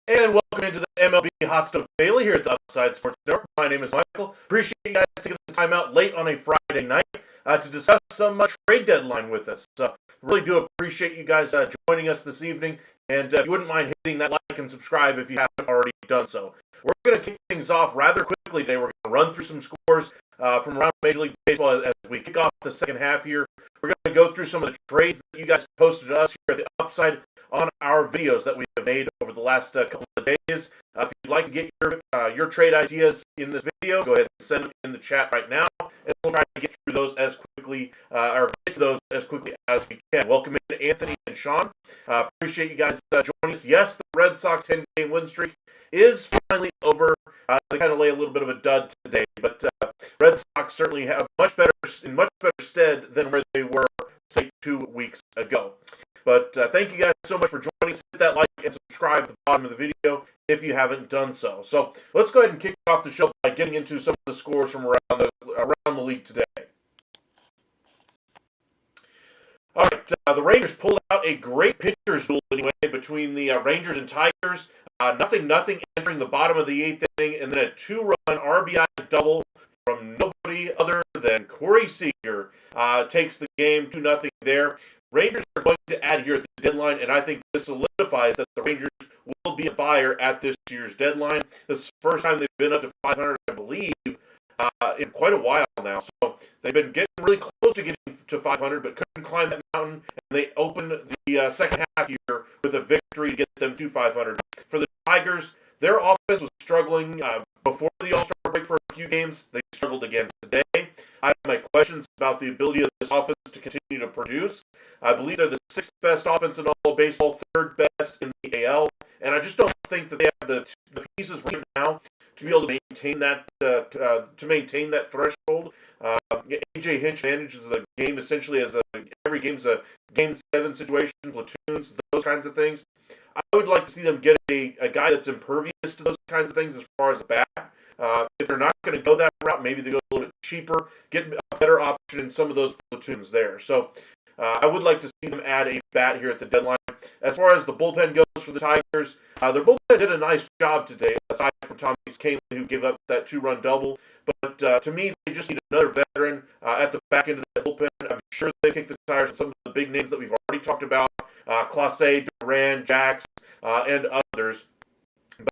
And welcome into the MLB Hot Stove Daily here at the Upside Sports Network. My name is Michael. Appreciate you guys taking the time out late on a Friday night to discuss some trade deadline with us. Really do appreciate you guys joining us this evening. And if you wouldn't mind hitting that like and subscribe if you haven't already done so. We're going to kick things off rather quickly today. We're going to run through some scores from around Major League Baseball as we kick off the second half here. We're going to go through some of the trades that you guys posted to us here at the Upside on our videos that we have made over the last couple of days. If you'd like to get your trade ideas in this video, go ahead and send them in the chat right now, and we'll try to get through those as quickly, or get to those as quickly as we can. Welcome in Anthony and Sean. Appreciate you guys joining us. Yes, the Red Sox 10-game win streak is finally over. They kind of lay a little bit of a dud today, but Red Sox certainly have in much better stead than where they were, say, 2 weeks ago. But thank you guys so much for joining us. Hit that like and subscribe at the bottom of the video if you haven't done so. So let's go ahead and kick off the show by getting into some of the scores from around the league today. All right, the Rangers pulled out a great pitcher's duel anyway between the Rangers and Tigers. Nothing entering the bottom of the eighth inning, and then a two-run RBI double from nobody other than Corey Seager takes the game 2-0 there. Rangers are going to add here at the deadline, and I think this solidifies that the Rangers will be a buyer at this year's deadline. This is the first time they've been up to 500, I believe, in quite a while now. So they've been getting really close to getting to 500, but couldn't climb that mountain, and they opened the second half here with a victory to get them to 500. For the Tigers, their offense was struggling before the All-Star break for a few games. They struggled again today. I have my questions about the ability of this offense to continue to produce. I believe they're the sixth best offense in all of baseball, third best in the AL, and I just don't think that they have the pieces right now to be able to maintain that threshold. AJ Hinch manages the game essentially as every game's a Game 7 situation, platoons, those kinds of things. I would like to see them get a guy that's impervious to those kinds of things as far as a bat. If they're not going to go that route, maybe they go a little bit cheaper, get a better option in some of those platoons there. So I would like to see them add a bat here at the deadline. As far as the bullpen goes for the Tigers, their bullpen did a nice job today, aside from Tommy Kahnle, who gave up that two-run double. But to me, they just need another veteran at the back end of the bullpen. I'm sure they kick the tires on some of the big names that we've already talked about, Clase, Duran, Jax, and others.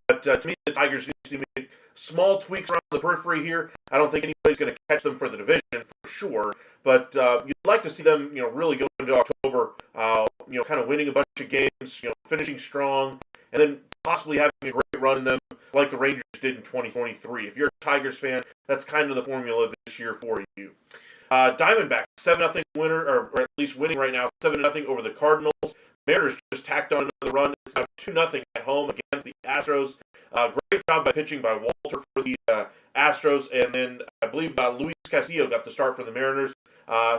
But to me, the Tigers just need to make small tweaks around the periphery here. I don't think anybody's going to catch them for the division for sure. But you'd like to see them, really go into October, kind of winning a bunch of games, finishing strong, and then possibly having a great run in them like the Rangers did in 2023. If you're a Tigers fan, that's kind of the formula this year for you. Diamondbacks, 7-0 winner, or at least winning right now, 7-0 over the Cardinals. Mariners just tacked on another run. It's now 2-0 at home against the Astros. Great job by pitching by Walter for the Astros, and then I believe Luis Castillo got the start for the Mariners.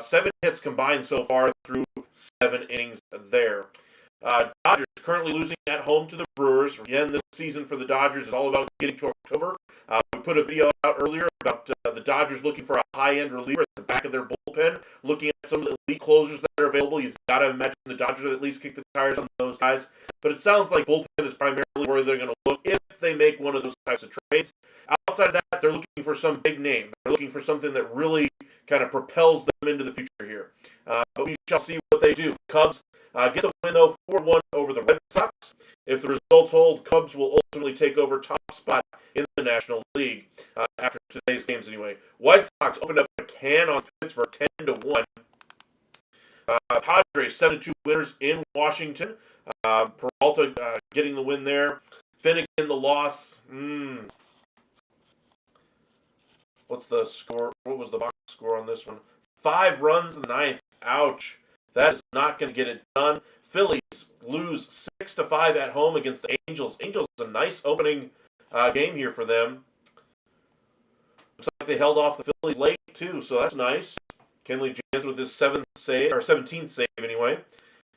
7 hits combined so far through 7 innings there. Dodgers currently losing at home to the Brewers. Again, this season for the Dodgers is all about getting to October. We put a video out earlier about the Dodgers looking for a high-end reliever at the back of their bullpen, looking at some of the elite closers that are available. You've got to imagine the Dodgers would at least kick the tires on those guys. But it sounds like bullpen is primarily where they're going to look if they make one of those types of trades. Outside of that, they're looking for some big name. They're looking for something that really kind of propels them into the future here. But we shall see what they do. Cubs get the win, though, 4-1 over the Red Sox. If the results hold, Cubs will ultimately take over top spot in the National League after today's games anyway. White Sox opened up a can on Pittsburgh 10-1. Padres 7-2 winners in Washington. Peralta getting the win there. Finnegan the loss. What's the score? What was the box score on this one? 5 runs in the 9th. Ouch. That is not going to get it done. Phillies lose 6-5 at home against the Angels. Angels, a nice opening game here for them. Looks like they held off the Phillies late, too, so that's nice. Kenley Jansen with his 17th save anyway.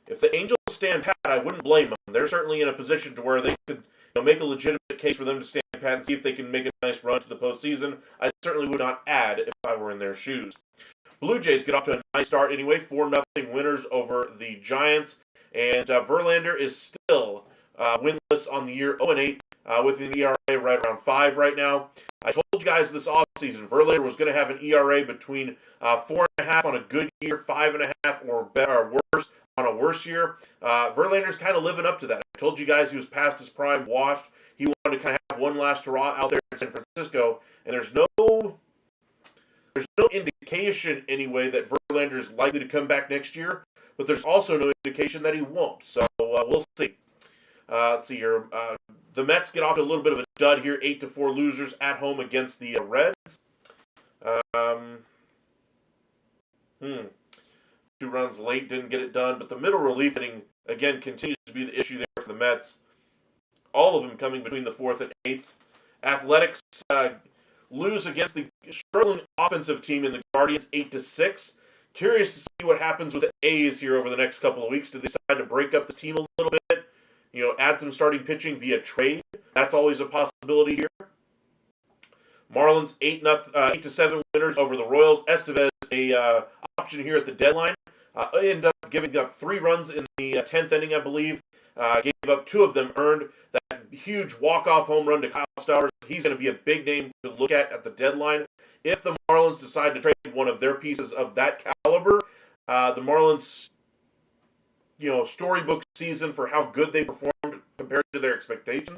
If the Angels stand pat, I wouldn't blame them. They're certainly in a position to where they could make a legitimate case for them to stand pat and see if they can make a nice run to the postseason. I certainly would not add if I were in their shoes. Blue Jays get off to a nice start anyway, 4-0 winners over the Giants. And Verlander is still winless on the year, 0-8, with an ERA right around 5 right now. I told you guys this offseason, Verlander was going to have an ERA between 4.5 on a good year, 5.5 or better or worse on a worse year. Verlander's kind of living up to that. I told you guys he was past his prime, washed. He wanted to kind of have one last hurrah out there in San Francisco, and there's no indication anyway that Verlander is likely to come back next year, but there's also no indication that he won't. So we'll see. Let's see here. The Mets get off to a little bit of a dud here, 8-4 losers at home against the Reds. 2 runs late, didn't get it done, but the middle relief inning, again, continues to be the issue there for the Mets. All of them coming between the 4th and 8th. Athletics lose against the struggling offensive team in the Guardians 8-6. Curious to see what happens with the A's here over the next couple of weeks. Do they decide to break up the team a little bit? Add some starting pitching via trade? That's always a possibility here. Marlins 8-7 winners over the Royals. Estevez a option here at the deadline. Ended up giving up 3 runs in the 10th inning, I believe. Gave up 2 of them earned. That huge walk-off home run to Kyle Stowers. He's going to be a big name to look at the deadline. If the Marlins decide to trade one of their pieces of that caliber, the Marlins, storybook season for how good they performed compared to their expectations,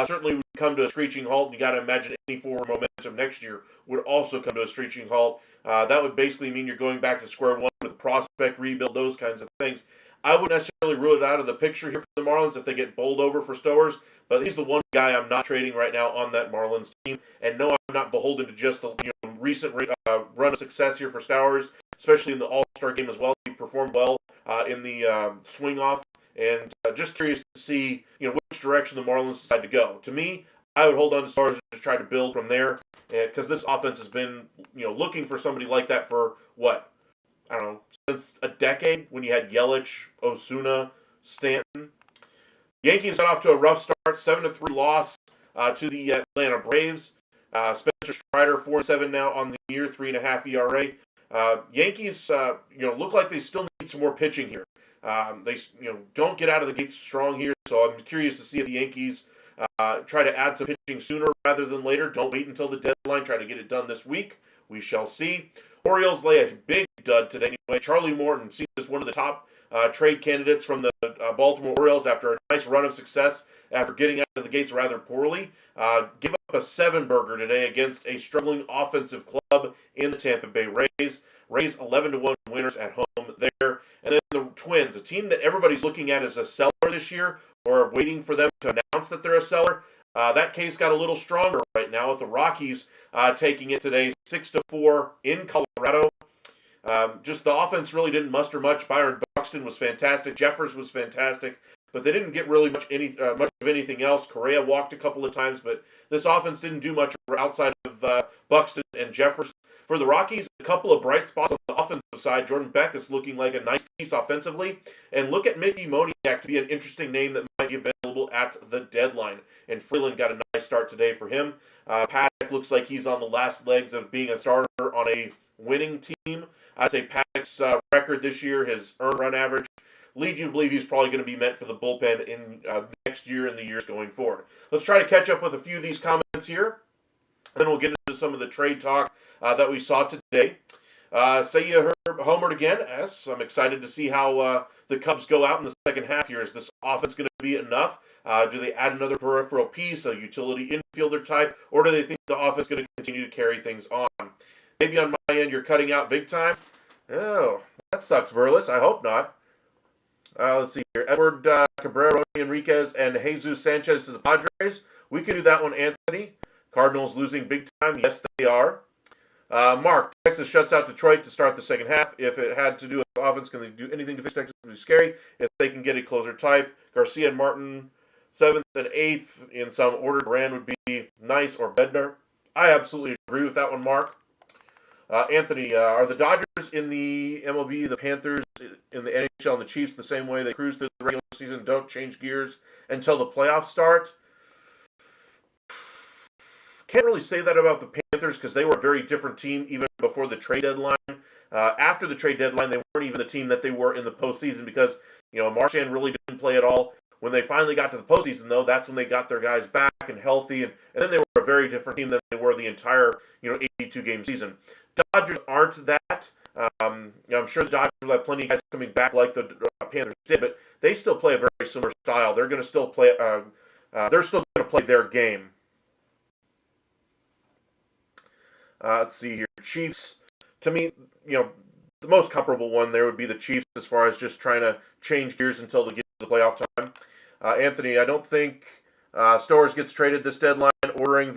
certainly would come to a screeching halt. You got to imagine any forward momentum next year would also come to a screeching halt. That would basically mean you're going back to square one with prospect rebuild, those kinds of things. I wouldn't necessarily rule it out of the picture here for the Marlins if they get bowled over for Stowers, but he's the one guy I'm not trading right now on that Marlins team. And no, I'm not beholden to just the recent run of success here for Stowers, especially in the All-Star game as well. He performed well in the swing-off, and just curious to see which direction the Marlins decide to go. To me, I would hold on to Stowers and just try to build from there, because this offense has been looking for somebody like that for what? I don't know, since a decade when you had Yelich, Osuna, Stanton. Yankees got off to a rough start, 7-3 loss to the Atlanta Braves. Spencer Strider, 4-7 now on the year, 3.5 ERA. Yankees, look like they still need some more pitching here. They, don't get out of the gates strong here, so I'm curious to see if the Yankees try to add some pitching sooner rather than later. Don't wait until the deadline. Try to get it done this week. We shall see. Orioles lay a big dud today anyway. Charlie Morton seen as one of the top trade candidates from the Baltimore Orioles after a nice run of success after getting out of the gates rather poorly. Give up a 7-burger today against a struggling offensive club in the Tampa Bay Rays. Rays 11-1 winners at home there. And then the Twins, a team that everybody's looking at as a seller this year or waiting for them to announce that they're a seller. That case got a little stronger right now with the Rockies taking it today 6-4 in Colorado. Just the offense really didn't muster much. Byron Buxton was fantastic. Jeffers was fantastic. But they didn't get really much of anything else. Correa walked a couple of times, but this offense didn't do much outside of Buxton and Jeffers. For the Rockies, a couple of bright spots on the offensive side. Jordan Beck is looking like a nice piece offensively. And look at Mickey Moniak to be an interesting name that might be available at the deadline. And Freeland got a nice start today for him. Paddock looks like he's on the last legs of being a starter on a winning team. I'd say Paddock's record this year, his earned run average, lead you to believe he's probably going to be meant for the bullpen in next year and the years going forward. Let's try to catch up with a few of these comments here. Then we'll get into some of the trade talk that we saw today. Say you heard homered again. Yes, I'm excited to see how the Cubs go out in the second half here. Is this offense going to be enough? Do they add another peripheral piece, a utility infielder type, or do they think the offense is going to continue to carry things on? Maybe on my end you're cutting out big time. Oh, that sucks, Verlis. I hope not. Let's see here. Edward Cabrera, Enriquez, and Jesus Sanchez to the Padres. We could do that one, Anthony. Cardinals losing big time. Yes, they are. Mark, Texas shuts out Detroit to start the second half. If it had to do with offense, can they do anything to fix Texas? It would be scary. If they can get a closer type, Garcia and Martin, 7th and 8th in some order. Duran would be nice, or Bednar. I absolutely agree with that one, Mark. Anthony, are the Dodgers in the MLB, the Panthers in the NHL, and the Chiefs the same way? They cruise through the regular season, don't change gears until the playoffs start? Can't really say that about the Panthers because they were a very different team even before the trade deadline. After the trade deadline, they weren't even the team that they were in the postseason because, Marchand really didn't play at all. When they finally got to the postseason, though, that's when they got their guys back and healthy, and then they were a very different team than they were the entire, 82-game season. Dodgers aren't that. I'm sure the Dodgers will have plenty of guys coming back like the Panthers did, but they still play a very similar style. They're going to still play. They're still going to play their game. Let's see here. Chiefs, to me, the most comparable one there would be the Chiefs as far as just trying to change gears until they get to the playoff time. Anthony, I don't think Stowers gets traded this deadline. Ordering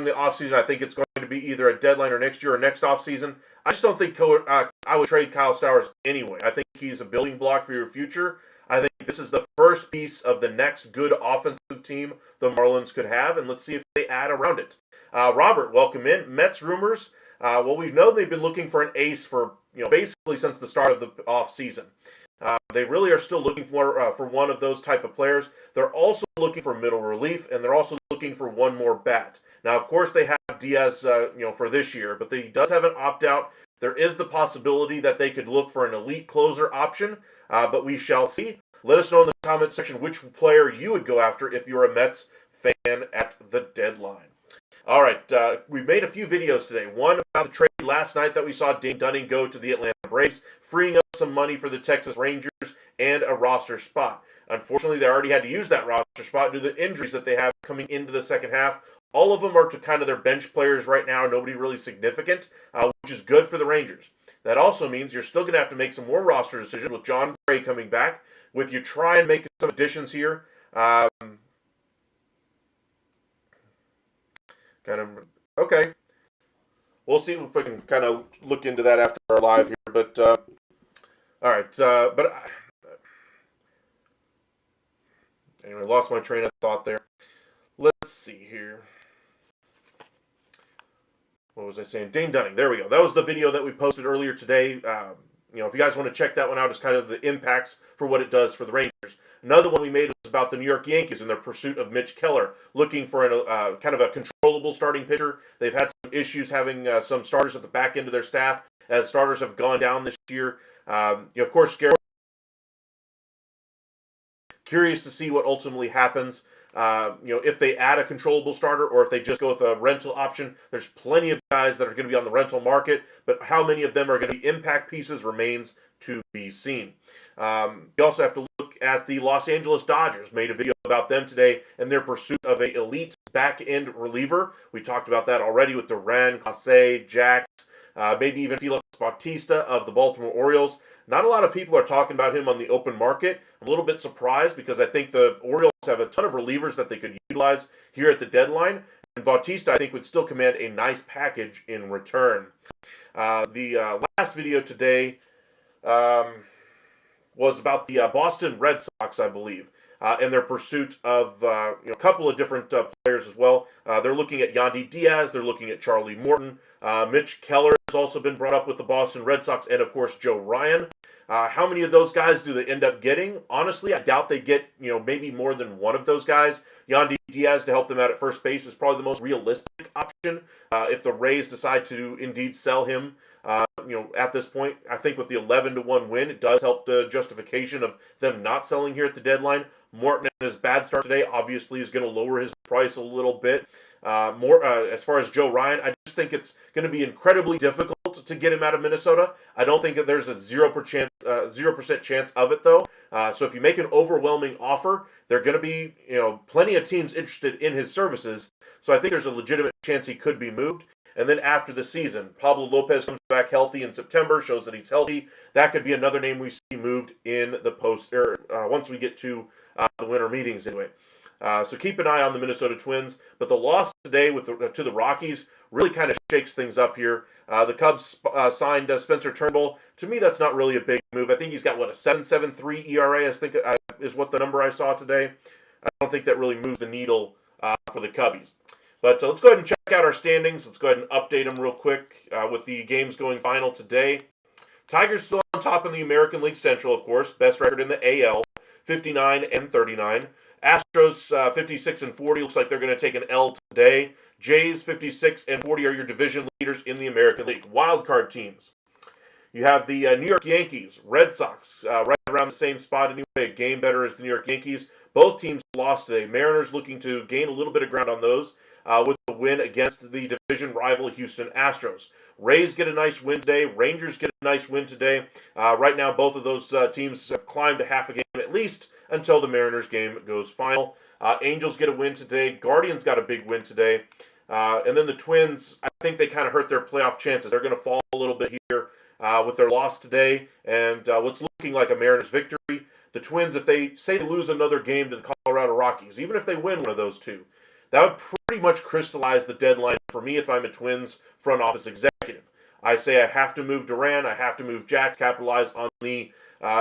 the offseason, I think it's going to be either a deadline or next year or next offseason. I just don't think I would trade Kyle Stowers anyway. I think he's a building block for your future. I think this is the first piece of the next good offensive team the Marlins could have, and let's see if they add around it. Robert, welcome in. Mets rumors. Well, we've known they've been looking for an ace for basically since the start of the offseason. They really are still looking for one of those type of players. They're also looking for middle relief, and they're also looking for one more bat. Now, of course, they have Diaz, for this year, but he does have an opt-out. There is the possibility that they could look for an elite closer option, but we shall see. Let us know in the comment section which player you would go after if you're a Mets fan at the deadline. All right, we made a few videos today. One about the trade last night that we saw Dane Dunning go to the Atlanta Braves, freeing up some money for the Texas Rangers and a roster spot. Unfortunately, they already had to use that roster spot due to the injuries that they have coming into the second half. All of them are to kind of their bench players right now, nobody really significant, which is good for the Rangers. That also means you're still going to have to make some more roster decisions with John Gray coming back, with you try and make some additions here. Okay. We'll see if we can kind of look into that after our live here. But, all right. Anyway, lost my train of thought there. Let's see here. What was I saying? Dane Dunning. There we go. That was the video that we posted earlier today. If you guys want to check that one out, it's kind of the impacts for what it does for the Rangers. Another one we made was about the New York Yankees and their pursuit of Mitch Keller, looking for kind of a controllable starting pitcher. They've had some issues having some starters at the back end of their staff as starters have gone down this year. Of course, curious to see what ultimately happens. If they add a controllable starter or if they just go with a rental option. There's plenty of guys that are going to be on the rental market, but how many of them are going to be impact pieces remains to be seen. You also have to look at the Los Angeles Dodgers. Made a video about them today and their pursuit of an elite back-end reliever. We talked about that already with Duran, Clase, Jax, maybe even Felix Bautista of the Baltimore Orioles. Not a lot of people are talking about him on the open market. I'm a little bit surprised because I think the Orioles have a ton of relievers that they could utilize here at the deadline. And Bautista, I think, would still command a nice package in return. The last video today was about the Boston Red Sox, I believe, and their pursuit of a couple of different players as well. They're looking at Yandy Diaz. They're looking at Charlie Morton. Mitch Keller has also been brought up with the Boston Red Sox, and of course Joe Ryan. How many of those guys do they end up getting? Honestly, I doubt they get, maybe more than one of those guys. Yandy Diaz to help them out at first base is probably the most realistic option if the Rays decide to indeed sell him. At this point, I think with the 11-1 win, it does help the justification of them not selling here at the deadline. Morton and his bad start today obviously is going to lower his price a little bit. As far as Joe Ryan, I just think it's going to be incredibly difficult to get him out of Minnesota. I don't think that there's a 0% chance of it, though. So if you make an overwhelming offer, there are going to be plenty of teams interested in his services. So I think there's a legitimate chance he could be moved. And then after the season, Pablo Lopez comes back healthy in September, shows that he's healthy. That could be another name we see moved in the once we get to the winter meetings anyway. So keep an eye on the Minnesota Twins. But the loss today to the Rockies really kind of shakes things up here. The Cubs signed Spencer Turnbull. To me, that's not really a big move. I think he's got, a 7.73 ERA, I think is what the number I saw today. I don't think that really moves the needle for the Cubbies. But let's go ahead and check out our standings. Let's go ahead and update them real quick with the games going final today. Tigers still on top in the American League Central, of course. Best record in the AL, 59-39. Astros 56-40. Looks like they're going to take an L today. Jays 56-40 are your division leaders in the American League. Wild card teams. You have the New York Yankees, Red Sox, right around the same spot anyway. A game better as the New York Yankees. Both teams lost today. Mariners looking to gain a little bit of ground on those with the win against the division rival Houston Astros. Rays get a nice win today. Rangers get a nice win today. Right now, both of those teams have climbed to half a game at least until the Mariners game goes final. Angels get a win today. Guardians got a big win today. And then the Twins, I think they kind of hurt their playoff chances. They're going to fall a little bit here with their loss today and what's looking like a Mariners victory. The Twins, if they say they lose another game to the Colorado Rockies, even if they win one of those two, that would pretty much crystallize the deadline for me if I'm a Twins front office executive. I say I have to move Duran, I have to move Jack, capitalize on the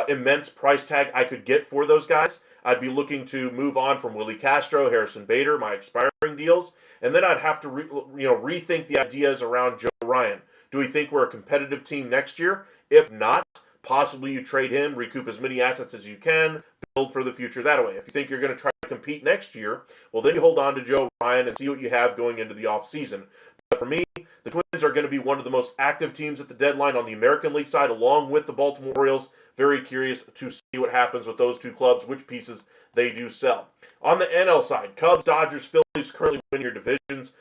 immense price tag I could get for those guys. I'd be looking to move on from Willie Castro, Harrison Bader, my expiring deals, and then I'd have to rethink the ideas around Joe Ryan. Do we think we're a competitive team next year? If not, possibly you trade him, recoup as many assets as you can, build for the future that way. If you think you're going to try to compete next year, well, then you hold on to Joe Ryan and see what you have going into the offseason. But for me, the Twins are going to be one of the most active teams at the deadline on the American League side, along with the Baltimore Orioles. Very curious to see what happens with those two clubs, which pieces they do sell. On the NL side, Cubs, Dodgers, Phillies currently win your divisions.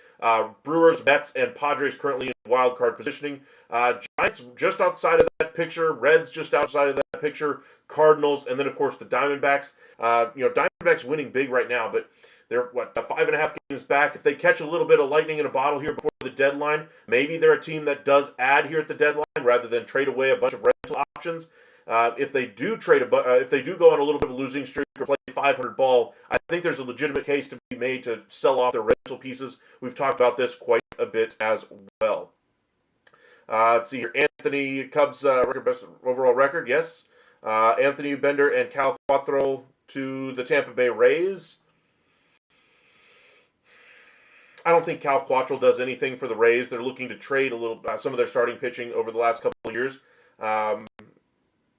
Brewers, Mets, and Padres currently in wild card positioning. Giants just outside of that picture. Reds just outside of that picture. Cardinals, and then of course the Diamondbacks. Diamondbacks winning big right now, but they're 5.5 games back. If they catch a little bit of lightning in a bottle here before the deadline, maybe they're a team that does add here at the deadline rather than trade away a bunch of rental options. If they do go on a little bit of a losing streak or play 500 ball, I think there's a legitimate case to be made to sell off their rental pieces. We've talked about this quite a bit as well. Let's see here. Anthony, Cubs best overall record, yes. Anthony Bender and Cal Quantrill to the Tampa Bay Rays. I don't think Cal Quantrill does anything for the Rays. They're looking to trade a little some of their starting pitching over the last couple of years.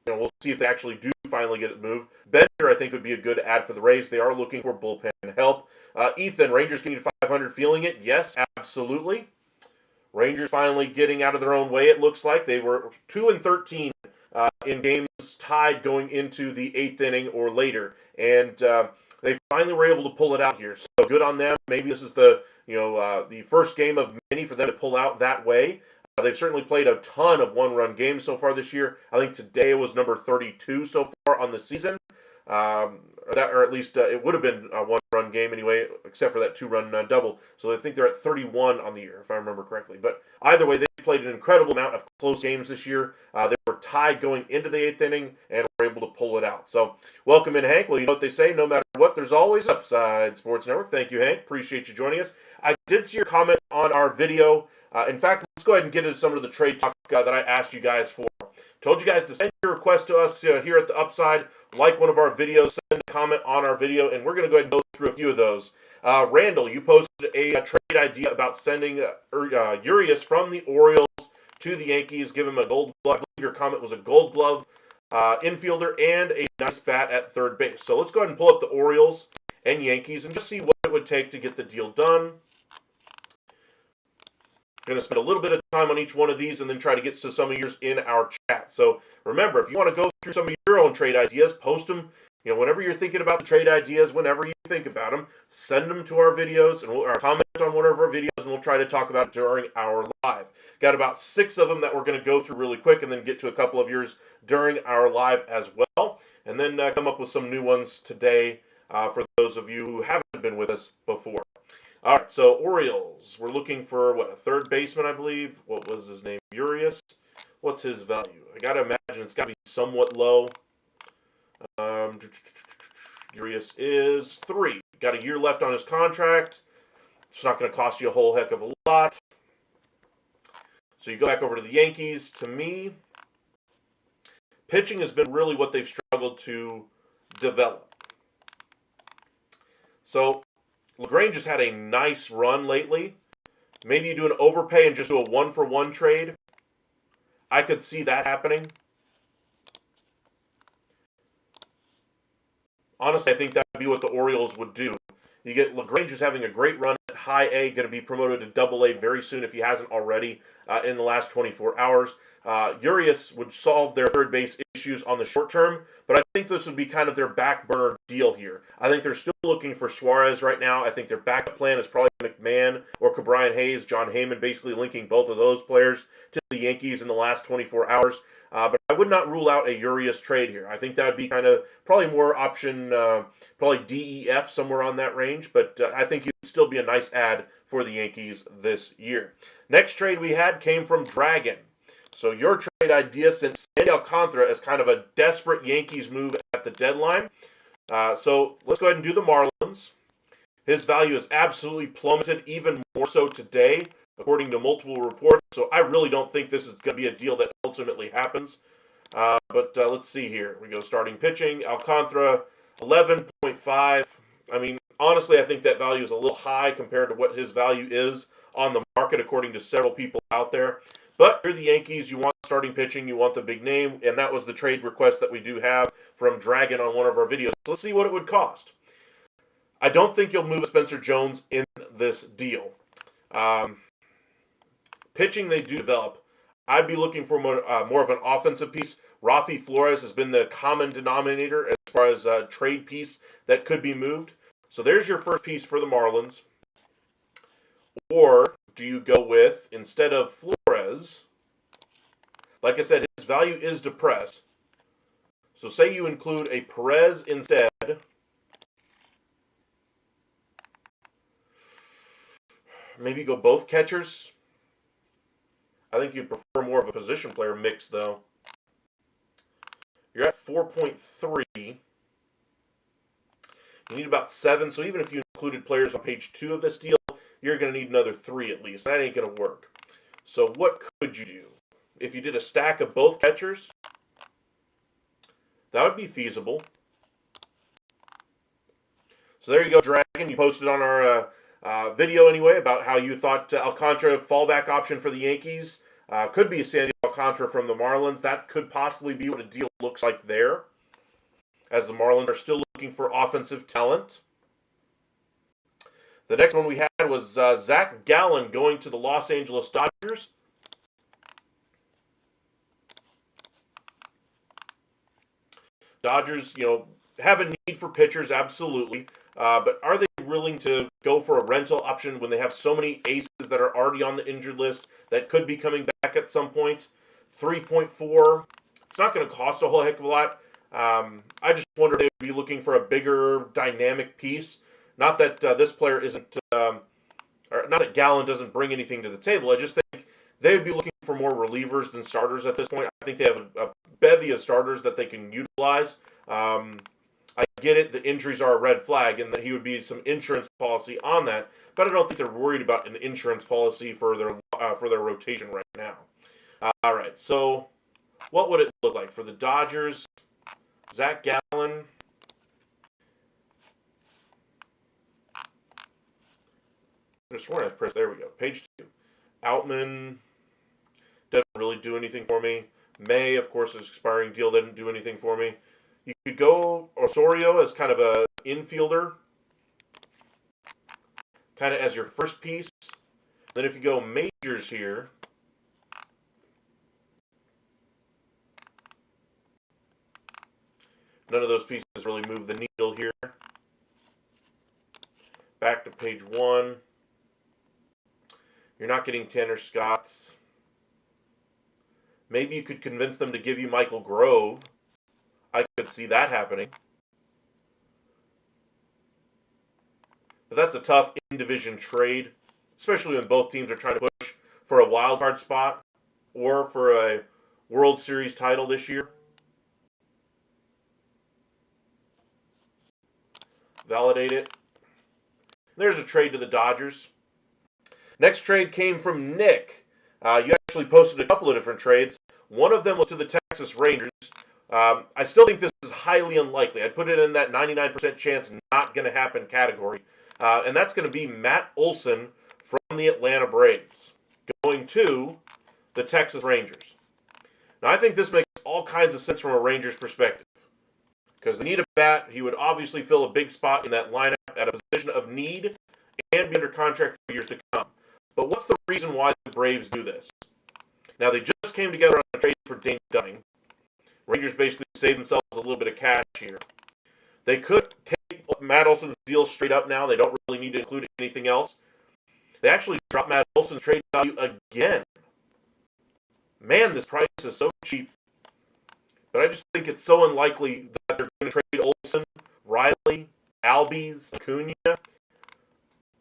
We'll see if they actually do finally get it moved. Bender, I think, would be a good add for the Rays. They are looking for bullpen help. Ethan, Rangers getting to 500, feeling it? Yes, absolutely. Rangers finally getting out of their own way, it looks like. They were 2-13 in games tied going into the 8th inning or later. And they finally were able to pull it out here. So good on them. Maybe this is the first game of many for them to pull out that way. They've certainly played a ton of one-run games so far this year. I think today was number 32 so far on the season. Or at least it would have been a one-run game anyway, except for that two-run double. So I think they're at 31 on the year, if I remember correctly. But either way, they played an incredible amount of close games this year. They were tied going into the 8th inning and were able to pull it out. So welcome in, Hank. Well, you know what they say, no matter what, there's always upside. Sports Network. Thank you, Hank. Appreciate you joining us. I did see your comment on our video. In fact, let's go ahead and get into some of the trade talk that I asked you guys for. Told you guys to send your request to us here at the Upside, like one of our videos, send a comment on our video, and we're going to go ahead and go through a few of those. Randall, you posted a trade idea about sending Urias from the Orioles to the Yankees. Give him a gold glove. I believe your comment was a gold glove infielder and a nice bat at third base. So let's go ahead and pull up the Orioles and Yankees and just see what it would take to get the deal done. Going to spend a little bit of time on each one of these and then try to get to some of yours in our chat. So remember, if you want to go through some of your own trade ideas, post them. Whenever you're thinking about the trade ideas, whenever you think about them, send them to our videos and we'll comment on one of our videos and we'll try to talk about it during our live. Got about 6 of them that we're going to go through really quick and then get to a couple of yours during our live as well. And then come up with some new ones today for those of you who haven't been with us before. All right, so Orioles, we're looking for, what, a third baseman, I believe? What was his name? Urias? What's his value? I got to imagine it's got to be somewhat low. Urias is 3. Got a year left on his contract. It's not going to cost you a whole heck of a lot. So you go back over to the Yankees. To me, pitching has been really what they've struggled to develop. So LaGrange has had a nice run lately. Maybe you do an overpay and just do a 1-for-1 trade. I could see that happening. Honestly, I think that would be what the Orioles would do. You get LaGrange, who's having a great run at high A, going to be promoted to double A very soon if he hasn't already in the last 24 hours. Urias would solve their third base issues on the short term, but I think this would be kind of their back burner deal here. I think they're still looking for Suarez right now. I think their backup plan is probably McMahon or Cabrian Hayes. John Heyman basically linking both of those players to the Yankees in the last 24 hours. But I would not rule out a Urias trade here. I think that would be kind of probably more option, probably DEF, somewhere on that range. But I think he would still be a nice add for the Yankees this year. Next trade we had came from Dragon. So your trade idea sent Sandy Alcantara as kind of a desperate Yankees move at the deadline. So let's go ahead and do the Marlins. His value is absolutely plummeted, even more so today, according to multiple reports. So I really don't think this is going to be a deal that ultimately happens. But let's see here. We go starting pitching. Alcantara, 11.5. I mean, honestly, I think that value is a little high compared to what his value is on the market, according to several people out there. But you're the Yankees. You want starting pitching. You want the big name. And that was the trade request that we do have from Dragon on one of our videos. So let's see what it would cost. I don't think you'll move Spencer Jones in this deal. Pitching they do develop. I'd be looking for more of an offensive piece. Rafi Flores has been the common denominator as far as a trade piece that could be moved. So there's your first piece for the Marlins. Or do you go with, instead of Flores, like I said, his value is depressed. So say you include a Perez instead. Maybe go both catchers. I think you'd prefer more of a position player mix, though. You're at 4.3. You need about 7. So even if you included players on page 2 of this deal, you're going to need another 3 at least. That ain't going to work. So what could you do? If you did a stack of both catchers, that would be feasible. So there you go, Dragon. You posted on our video anyway about how you thought Alcantara fallback option for the Yankees could be a Sandy Alcantara from the Marlins. That could possibly be what a deal looks like there, as the Marlins are still looking for offensive talent. The next one we had was Zach Gallen going to the Los Angeles Dodgers. Dodgers, have a need for pitchers, absolutely. But are they willing to go for a rental option when they have so many aces that are already on the injured list that could be coming back at some point? 3.4. It's not going to cost a whole heck of a lot. I just wonder if they would be looking for a bigger dynamic piece. Not that this player isn't, or not that Gallen doesn't bring anything to the table. I just think they would be looking for more relievers than starters at this point. I think they have a bevy of starters that they can utilize. I get it, the injuries are a red flag, and that he would be some insurance policy on that, but I don't think they're worried about an insurance policy for their rotation right now. All right, so what would it look like for the Dodgers? Zach Gallen. I sworn I pressed. There we go. Page 2. Outman doesn't really do anything for me. May, of course, is expiring deal didn't do anything for me. You could go Osorio as kind of a infielder, kind of as your first piece. Then if you go majors here, none of those pieces really move the needle here. Back to page 1. You're not getting Tanner Scotts. Maybe you could convince them to give you Michael Grove. I could see that happening. But that's a tough in-division trade, especially when both teams are trying to push for a wild card spot or for a World Series title this year. Validate it. There's a trade to the Dodgers. Next trade came from Nick. You actually posted a couple of different trades. One of them was to the Texas Rangers. I still think this is highly unlikely. I'd put it in that 99% chance not going to happen category. And that's going to be Matt Olson from the Atlanta Braves going to the Texas Rangers. Now, I think this makes all kinds of sense from a Rangers perspective because they need a bat. He would obviously fill a big spot in that lineup at a position of need and be under contract for years to come. But what's the reason why the Braves do this? Now, they just came together on a trade for Dane Dunning. Rangers basically saved themselves a little bit of cash here. They could take Matt Olson's deal straight up now. They don't really need to include anything else. They actually dropped Matt Olson's trade value again. Man, this price is so cheap. But I just think it's so unlikely that they're going to trade Olson, Riley, Albies, Acuna.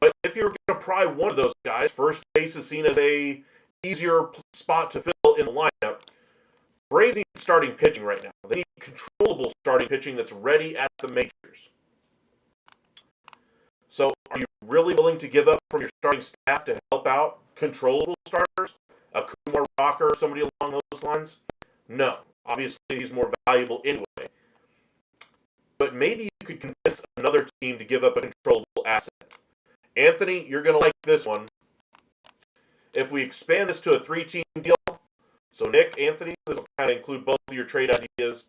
But if you're going to pry one of those guys, first base is seen as a easier spot to fill in the lineup. Braves need starting pitching right now. They need controllable starting pitching that's ready at the majors. So are you really willing to give up from your starting staff to help out controllable starters? A Kumar Rocker or somebody along those lines? No. Obviously, he's more valuable anyway. But maybe you could convince another team to give up a controllable asset. Anthony, you're going to like this one. If we expand this to a 3-team deal, so Nick, Anthony, this will kind of include both of your trade ideas,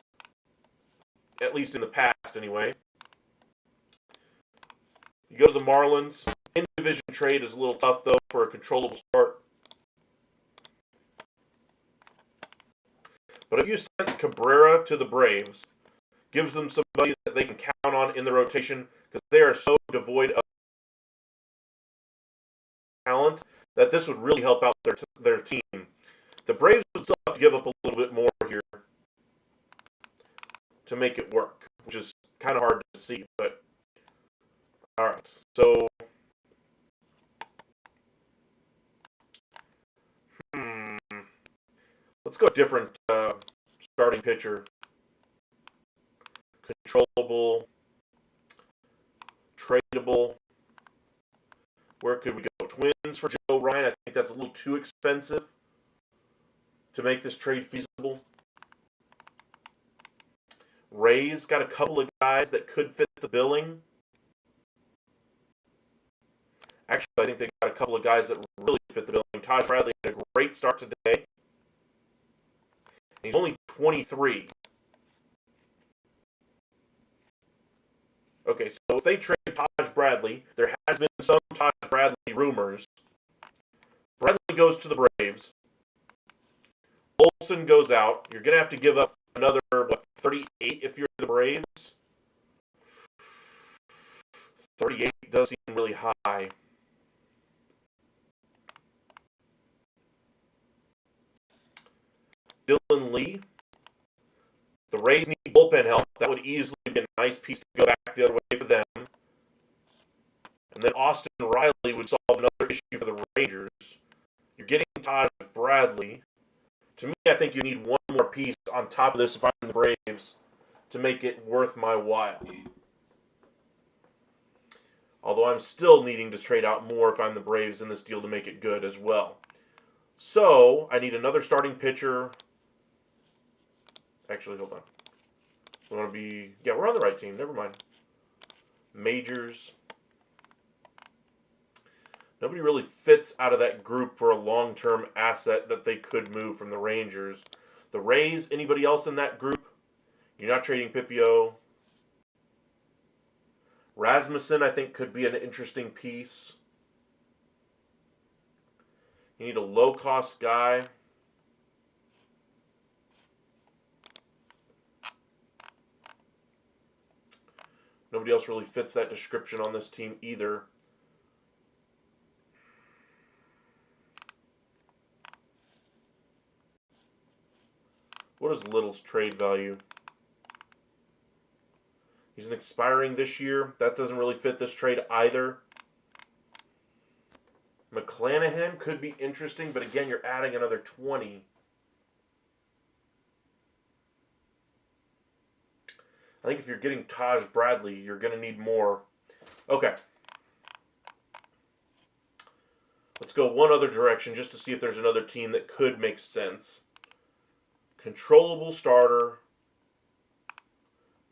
at least in the past anyway. You go to the Marlins. In-division trade is a little tough, though, for a controllable start. But if you sent Cabrera to the Braves, gives them somebody that they can count on in the rotation, because they are so devoid of talent, that this would really help out their team. The Braves would still have to give up a little bit more here to make it work, which is kind of hard to see. But all right, so let's go different starting pitcher, controllable, tradable. Where could we go? Twins for Joe Ryan. I think that's a little too expensive to make this trade feasible. Rays got a couple of guys that could fit the billing. Actually, I think they got a couple of guys that really fit the billing. Taj Bradley had a great start today. He's only 23. Okay, so if they trade Taj Bradley, there has been some Taj Bradley rumors. Bradley goes to the Braves. Olson goes out. You're going to have to give up another, 38 if you're the Braves? 38 does seem really high. Dylan Lee. The Rays need bullpen help. That would easily be a nice piece to go back the other way for them. And then Austin Riley would solve another issue for the Rangers. You're getting Taj Bradley. To me, I think you need one more piece on top of this if I'm the Braves to make it worth my while. Although I'm still needing to trade out more if I'm the Braves in this deal to make it good as well. So, I need another starting pitcher. Actually, hold on. We want to be... Yeah, we're on the right team. Never mind. Majors. Nobody really fits out of that group for a long-term asset that they could move from the Rangers. The Rays, anybody else in that group? You're not trading Pipio. Rasmussen, I think, could be an interesting piece. You need a low-cost guy. Nobody else really fits that description on this team either. What is Little's trade value? He's an expiring this year. That doesn't really fit this trade either. McClanahan could be interesting, but again, you're adding another 20. I think if you're getting Taj Bradley, you're going to need more. Okay. Let's go one other direction just to see if there's another team that could make sense. Controllable starter.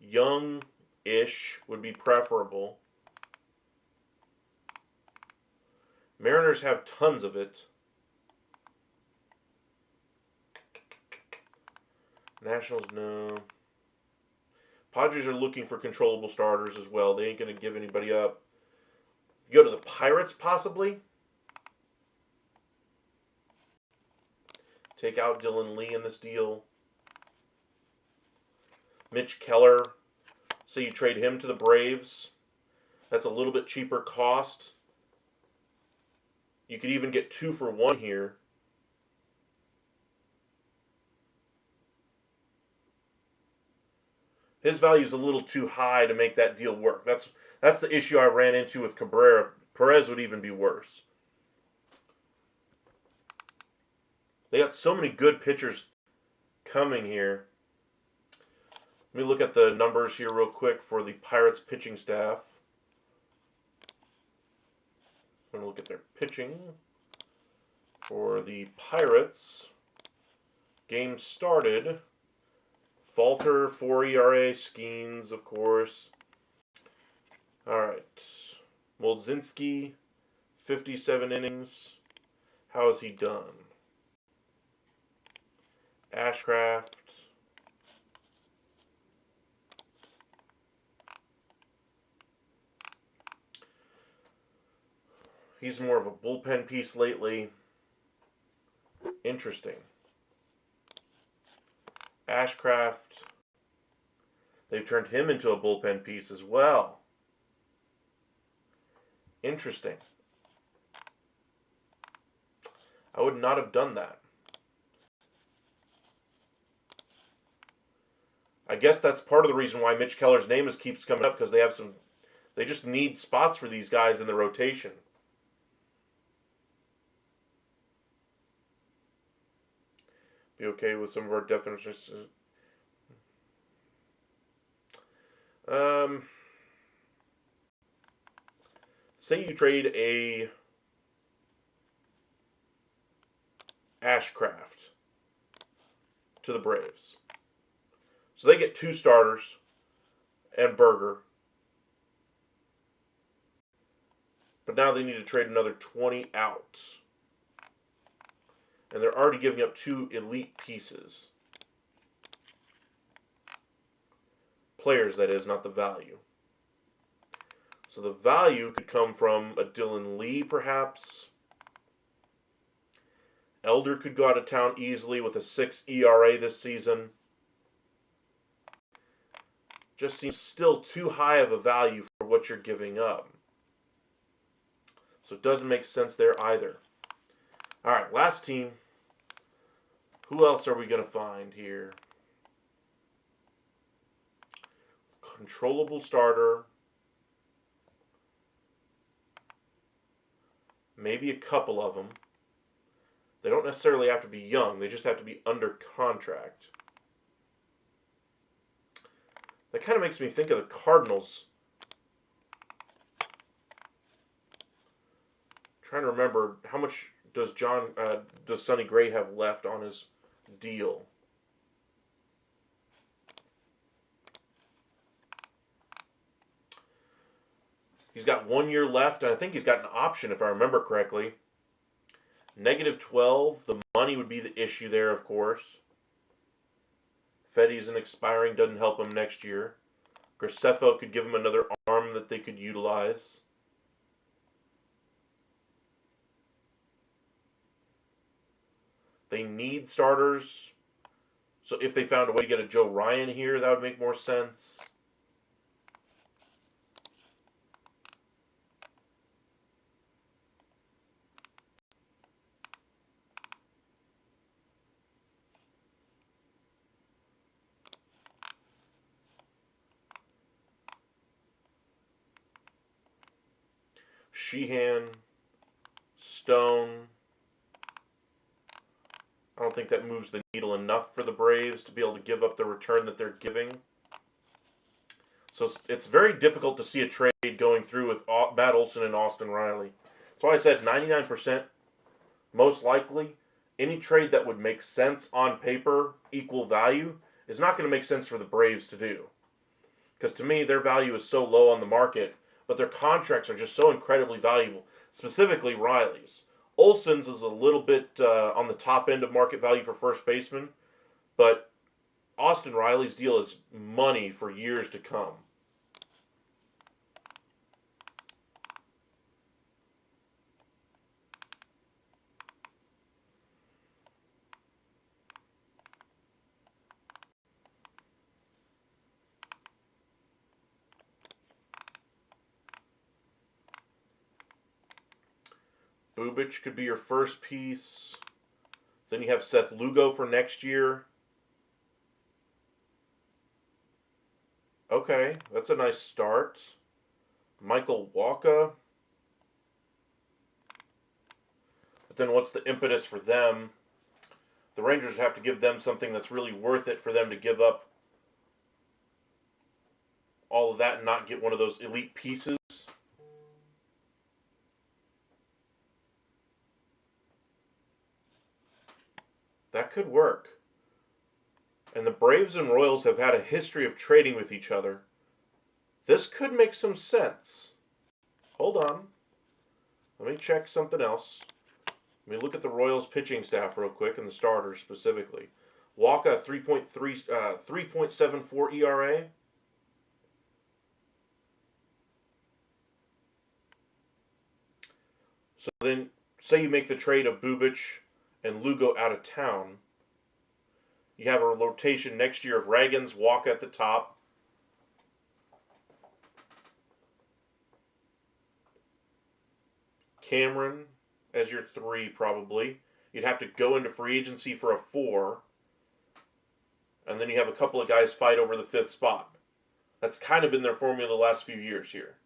Young-ish would be preferable. Mariners have tons of it. Nationals, no. Padres are looking for controllable starters as well. They ain't going to give anybody up. You go to the Pirates, possibly. Take out Dylan Lee in this deal. Mitch Keller. Say you trade him to the Braves. That's a little bit cheaper cost. You could even get 2 for 1 here. His value is a little too high to make that deal work. That's the issue I ran into with Cabrera. Perez would even be worse. They got so many good pitchers coming here. Let me look at the numbers here real quick for the Pirates pitching staff. I'm going to look at their pitching for the Pirates. Game started. Falter, 4 ERA, Skeens, of course. All right. Moldzinski, 57 innings. How has he done? Ashcraft. He's more of a bullpen piece lately. Interesting. Ashcraft. They've turned him into a bullpen piece as well. Interesting. I would not have done that. I guess that's part of the reason why Mitch Keller's name keeps coming up, because they just need spots for these guys in the rotation. Be okay with some of our definitions. Say you trade a Ashcraft to the Braves. So they get 2 starters and Berger. But now they need to trade another 20 outs. And they're already giving up 2 elite pieces. Players, that is, not the value. So the value could come from a Dylan Lee, perhaps. Elder could go out of town easily with a 6 ERA this season. Just seems still too high of a value for what you're giving up. So it doesn't make sense there either. All right, last team. Who else are we going to find here? Controllable starter. Maybe a couple of them. They don't necessarily have to be young. They just have to be under contract. That kind of makes me think of the Cardinals. Trying to remember, how much does Sonny Gray have left on his deal? He's got 1 year left, and I think he's got an option, if I remember correctly. -12. The money would be the issue there, of course. Fetty's an expiring, doesn't help him next year. Graceffo could give him another arm that they could utilize. They need starters. So if they found a way to get a Joe Ryan here, that would make more sense. Sheehan, Stone. I don't think that moves the needle enough for the Braves to be able to give up the return that they're giving. So it's very difficult to see a trade going through with Matt Olson and Austin Riley. That's why I said 99% most likely any trade that would make sense on paper, equal value, is not going to make sense for the Braves to do. Because to me, their value is so low on the market, but their contracts are just so incredibly valuable, specifically Riley's. Olson's is a little bit on the top end of market value for first baseman, but Austin Riley's deal is money for years to come. Bubic could be your first piece. Then you have Seth Lugo for next year. Okay, that's a nice start. Michael Wacha. But then what's the impetus for them? The Rangers have to give them something that's really worth it for them to give up all of that and not get one of those elite pieces. That could work. And the Braves and Royals have had a history of trading with each other. This could make some sense. Hold on. Let me check something else. Let me look at the Royals pitching staff real quick and the starters specifically. Wacha 3.74 ERA. So then, say you make the trade of Bubic and Lugo out of town. You have a rotation next year of Ragans, Wacha at the top. Cameron as your 3 probably. You'd have to go into free agency for a 4. And then you have a couple of guys fight over the 5th spot. That's kind of been their formula the last few years here.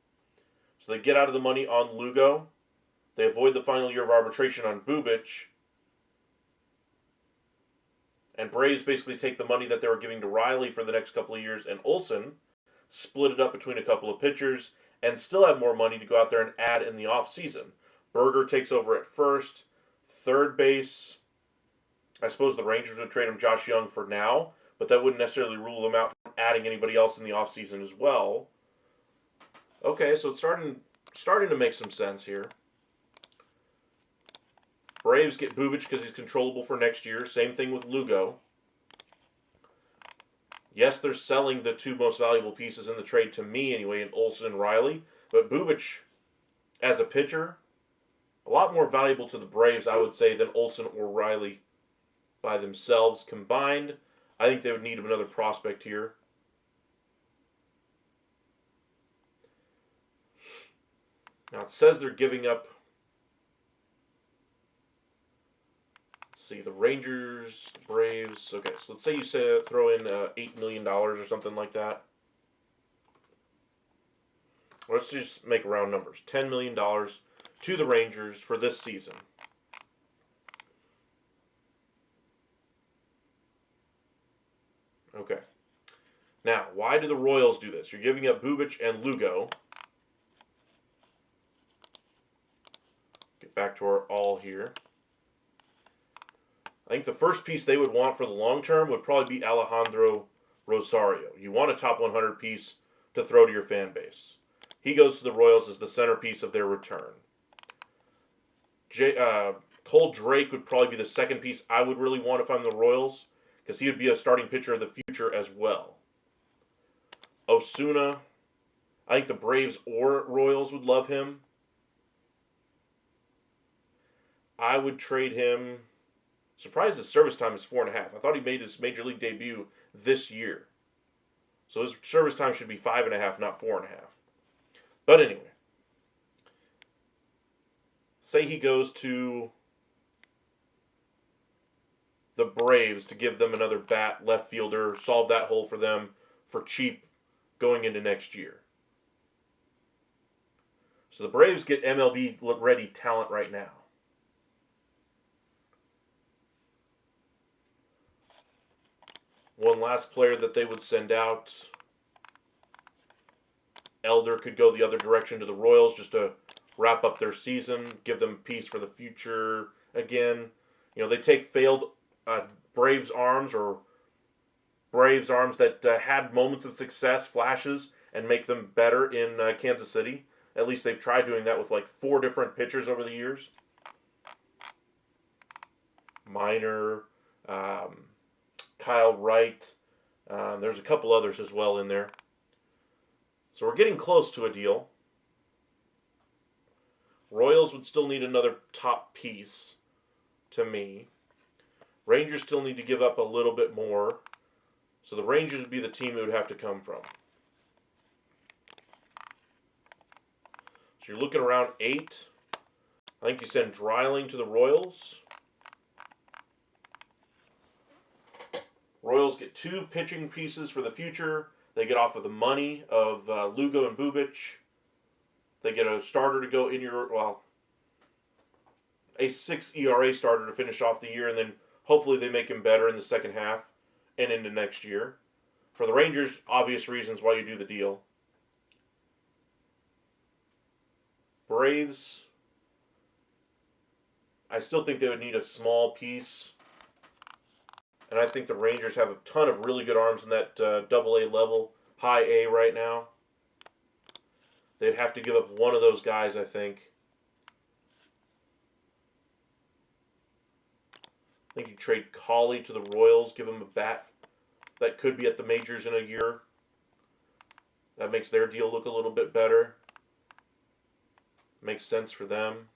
So they get out of the money on Lugo. They avoid the final year of arbitration on Bubic. And Braves basically take the money that they were giving to Riley for the next couple of years and Olson, split it up between a couple of pitchers, and still have more money to go out there and add in the offseason. Berger takes over at first, third base. I suppose the Rangers would trade him Josh Young for now, but that wouldn't necessarily rule them out from adding anybody else in the offseason as well. Okay, so it's starting to make some sense here. Braves get Bubic because he's controllable for next year. Same thing with Lugo. Yes, they're selling the 2 most valuable pieces in the trade to me anyway, in Olson and Riley. But Bubic, as a pitcher, a lot more valuable to the Braves, I would say, than Olson or Riley by themselves combined. I think they would need another prospect here. Now it says they're giving up. See, the Rangers, the Braves. Okay, so let's say you throw in $8 million or something like that. Let's just make round numbers. $10 million to the Rangers for this season. Okay. Now, why do the Royals do this? You're giving up Bubic and Lugo. Get back to our all here. I think the first piece they would want for the long term would probably be Alejandro Rosario. You want a top 100 piece to throw to your fan base. He goes to the Royals as the centerpiece of their return. Cole Drake would probably be the second piece I would really want if I'm the Royals, because he would be a starting pitcher of the future as well. Osuna, I think the Braves or Royals would love him. I would trade him. Surprised his service time is 4.5. I thought he made his major league debut this year. So his service time should be 5.5, not 4.5. But anyway, say he goes to the Braves to give them another bat, left fielder, solve that hole for them for cheap going into next year. So the Braves get MLB ready talent right now. One last player that they would send out. Elder could go the other direction to the Royals just to wrap up their season, give them peace for the future again. You know, they take failed Braves arms or Braves arms that had moments of success, flashes, and make them better in Kansas City. At least they've tried doing that with like 4 different pitchers over the years. Minor, Kyle Wright. There's a couple others as well in there. So we're getting close to a deal. Royals would still need another top piece, to me. Rangers still need to give up a little bit more. So the Rangers would be the team it would have to come from. So you're looking around 8. I think you send Dreiling to the Royals. Royals get 2 pitching pieces for the future. They get off of the money of Lugo and Bubic. They get a starter to go in a 6 ERA starter to finish off the year, and then hopefully they make him better in the second half and into next year. For the Rangers, obvious reasons why you do the deal. Braves, I still think they would need a small piece. And I think the Rangers have a ton of really good arms in that AA level, high A right now. They'd have to give up one of those guys, I think. I think you trade Colley to the Royals, give them a bat that could be at the majors in a year. That makes their deal look a little bit better. Makes sense for them.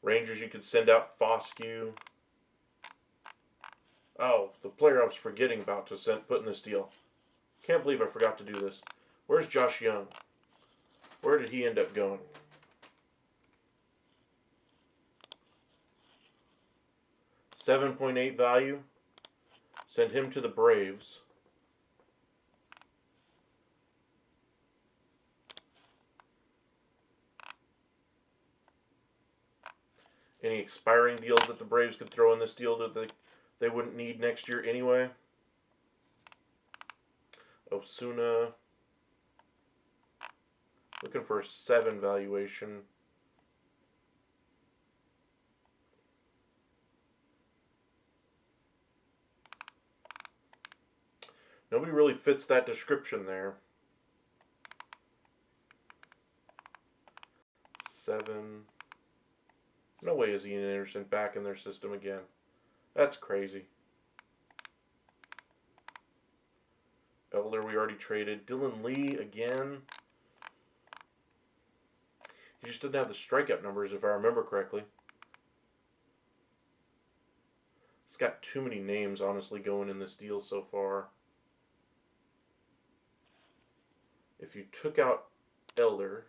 Rangers, you could send out Foscue. Oh, the player I was forgetting about to put in this deal. Can't believe I forgot to do this. Where's Josh Young? Where did he end up going? $7.8 value. Send him to the Braves. Any expiring deals that the Braves could throw in this deal that they wouldn't need next year anyway? Osuna. Looking for a 7 valuation. Nobody really fits that description there. 7. No way is Ian Anderson back in their system again. That's crazy. Elder we already traded. Dylan Lee again. He just didn't have the strikeout numbers if I remember correctly. It's got too many names honestly going in this deal so far. If you took out Elder,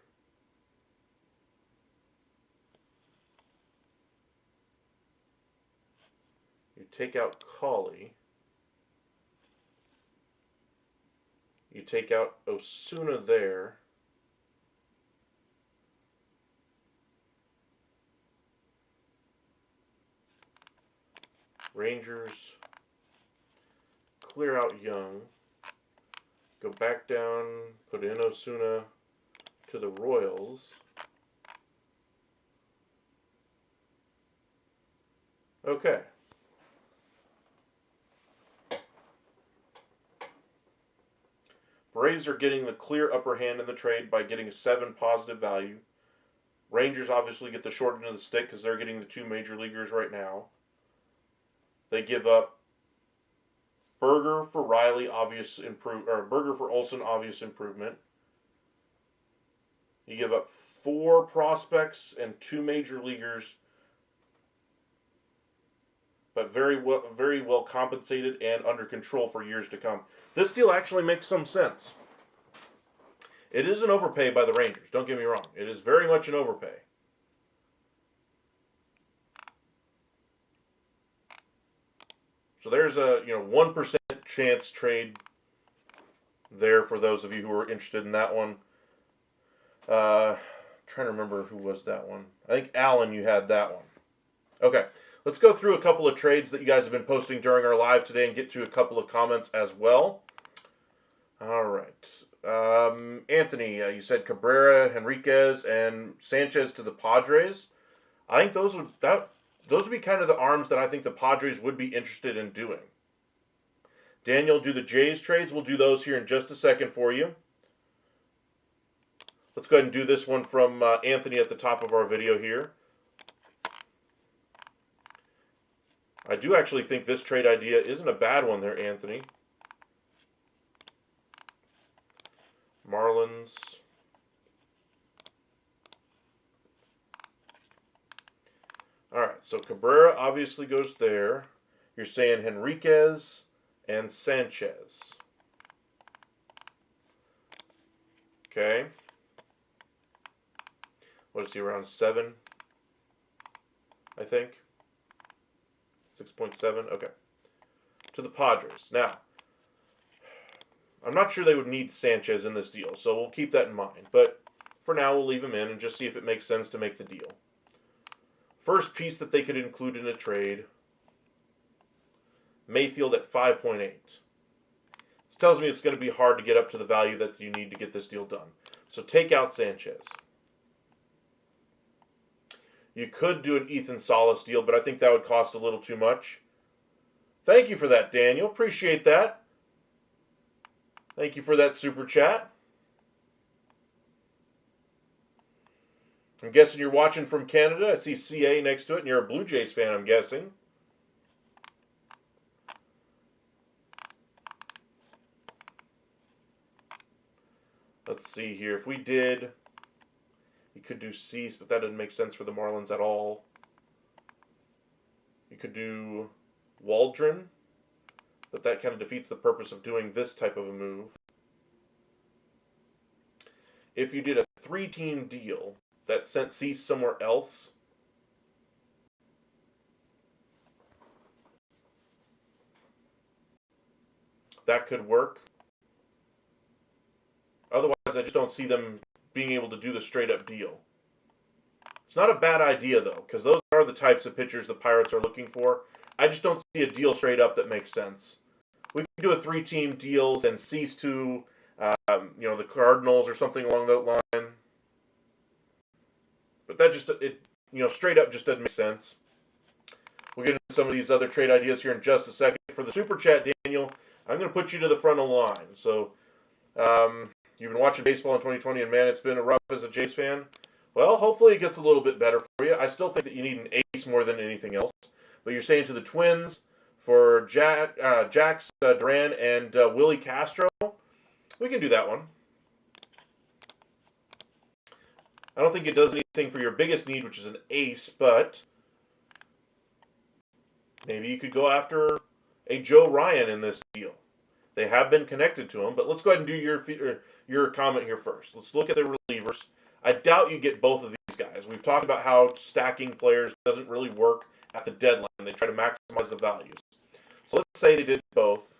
you take out Colley, you take out Osuna there, Rangers, clear out Young, go back down, put in Osuna to the Royals. Okay. Braves are getting the clear upper hand in the trade by getting a 7 positive value. Rangers obviously get the short end of the stick because they're getting the 2 major leaguers right now. They give up Berger for Riley, Berger for Olsen, obvious improvement. You give up 4 prospects and 2 major leaguers, but very well compensated and under control for years to come. This deal actually makes some sense. It is an overpay by the Rangers. Don't get me wrong. It is very much an overpay. So there's a 1% chance trade there for those of you who are interested in that one. Trying to remember who was that one. I think Alan, you had that one. Okay, let's go through a couple of trades that you guys have been posting during our live today and get to a couple of comments as well. All right. Anthony, you said Cabrera, Henriquez, and Sanchez to the Padres. I think those would be kind of the arms that I think the Padres would be interested in doing. Daniel, do the Jays trades. We'll do those here in just a second for you. Let's go ahead and do this one from Anthony at the top of our video here. I do actually think this trade idea isn't a bad one there, Anthony. Marlins. All right, so Cabrera obviously goes there. You're saying Henriquez and Sanchez. Okay. What is he, around 7? I think. 6.7, okay. To the Padres. Now, I'm not sure they would need Sanchez in this deal, so we'll keep that in mind. But for now, we'll leave him in and just see if it makes sense to make the deal. First piece that they could include in a trade, Mayfield at 5.8. This tells me it's going to be hard to get up to the value that you need to get this deal done. So take out Sanchez. You could do an Ethan Salas deal, but I think that would cost a little too much. Thank you for that, Daniel. Appreciate that. Thank you for that super chat. I'm guessing you're watching from Canada. I see CA next to it, and you're a Blue Jays fan, I'm guessing. Let's see here. If we did, you could do Cease, but that doesn't make sense for the Marlins at all. You could do Waldron, but that kind of defeats the purpose of doing this type of a move. If you did a 3-team deal that sent Cease somewhere else, that could work. Otherwise, I just don't see them being able to do the straight-up deal. It's not a bad idea, though, because those are the types of pitchers the Pirates are looking for. I just don't see a deal straight up that makes sense. We could do a 3-team deal and Cease to, the Cardinals or something along that line. But that just, straight up just doesn't make sense. We'll get into some of these other trade ideas here in just a second. For the super chat, Daniel, I'm going to put you to the front of the line. So, you've been watching baseball in 2020, and man, it's been rough as a Jays fan. Well, hopefully it gets a little bit better for you. I still think that you need an ace more than anything else. But you're saying to the Twins for Jax Duran and Willie Castro, we can do that one. I don't think it does anything for your biggest need, which is an ace, but maybe you could go after a Joe Ryan in this deal. They have been connected to him, but let's go ahead and do your comment here first. Let's look at the relievers. I doubt you get both of these guys. We've talked about how stacking players doesn't really work at the deadline. They try to maximize the values. So let's say they did both.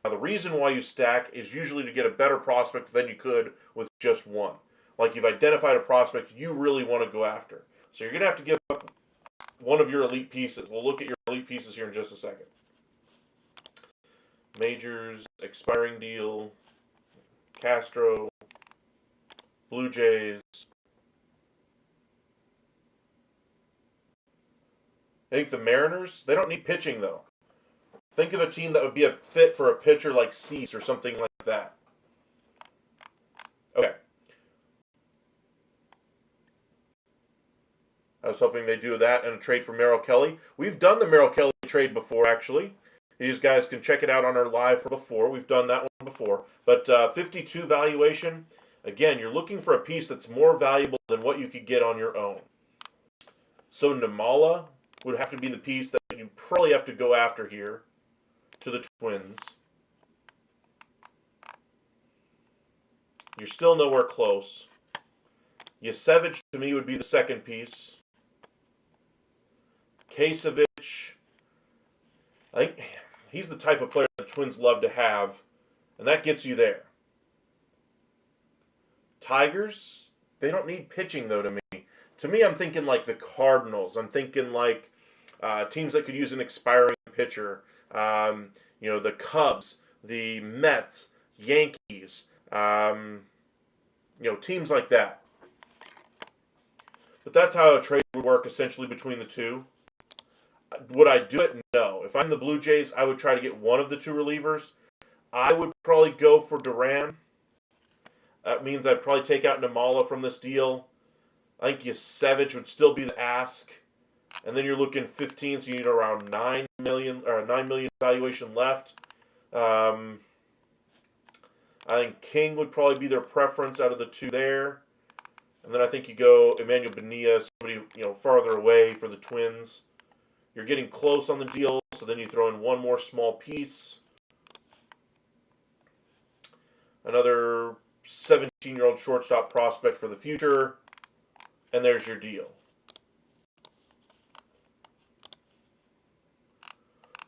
Now, the reason why you stack is usually to get a better prospect than you could with just one. Like you've identified a prospect you really want to go after. So you're going to have to give up one of your elite pieces. We'll look at your elite pieces here in just a second. Majors, expiring deal, Castro, Blue Jays. think the Mariners, they don't need pitching, though. Think of a team that would be a fit for a pitcher like Cease or something like that. Okay. I was hoping they'd do that and a trade for Merrill Kelly. We've done the Merrill Kelly trade before, actually. These guys can check it out on our live from before. We've done that one before. But 52 valuation, again, you're looking for a piece that's more valuable than what you could get on your own. So Namala would have to be the piece that you probably have to go after here to the Twins. You're still nowhere close. Yasevich, to me, would be the second piece. Kasevich, I think he's the type of player the Twins love to have, and that gets you there. Tigers, they don't need pitching, though, to me. To me, I'm thinking like the Cardinals. I'm thinking like teams that could use an expiring pitcher. The Cubs, the Mets, Yankees, teams like that. But that's how a trade would work essentially between the two. Would I do it? No. If I'm the Blue Jays, I would try to get one of the two relievers. I would probably go for Duran. That means I'd probably take out Namala from this deal. I think Yasevich would still be the ask. And then you're looking 15, so you need around 9 million valuation left. I think King would probably be their preference out of the two there. And then I think you go Emmanuel Bonilla, somebody farther away for the Twins. You're getting close on the deal, so then you throw in one more small piece. Another 17-year-old shortstop prospect for the future. And there's your deal.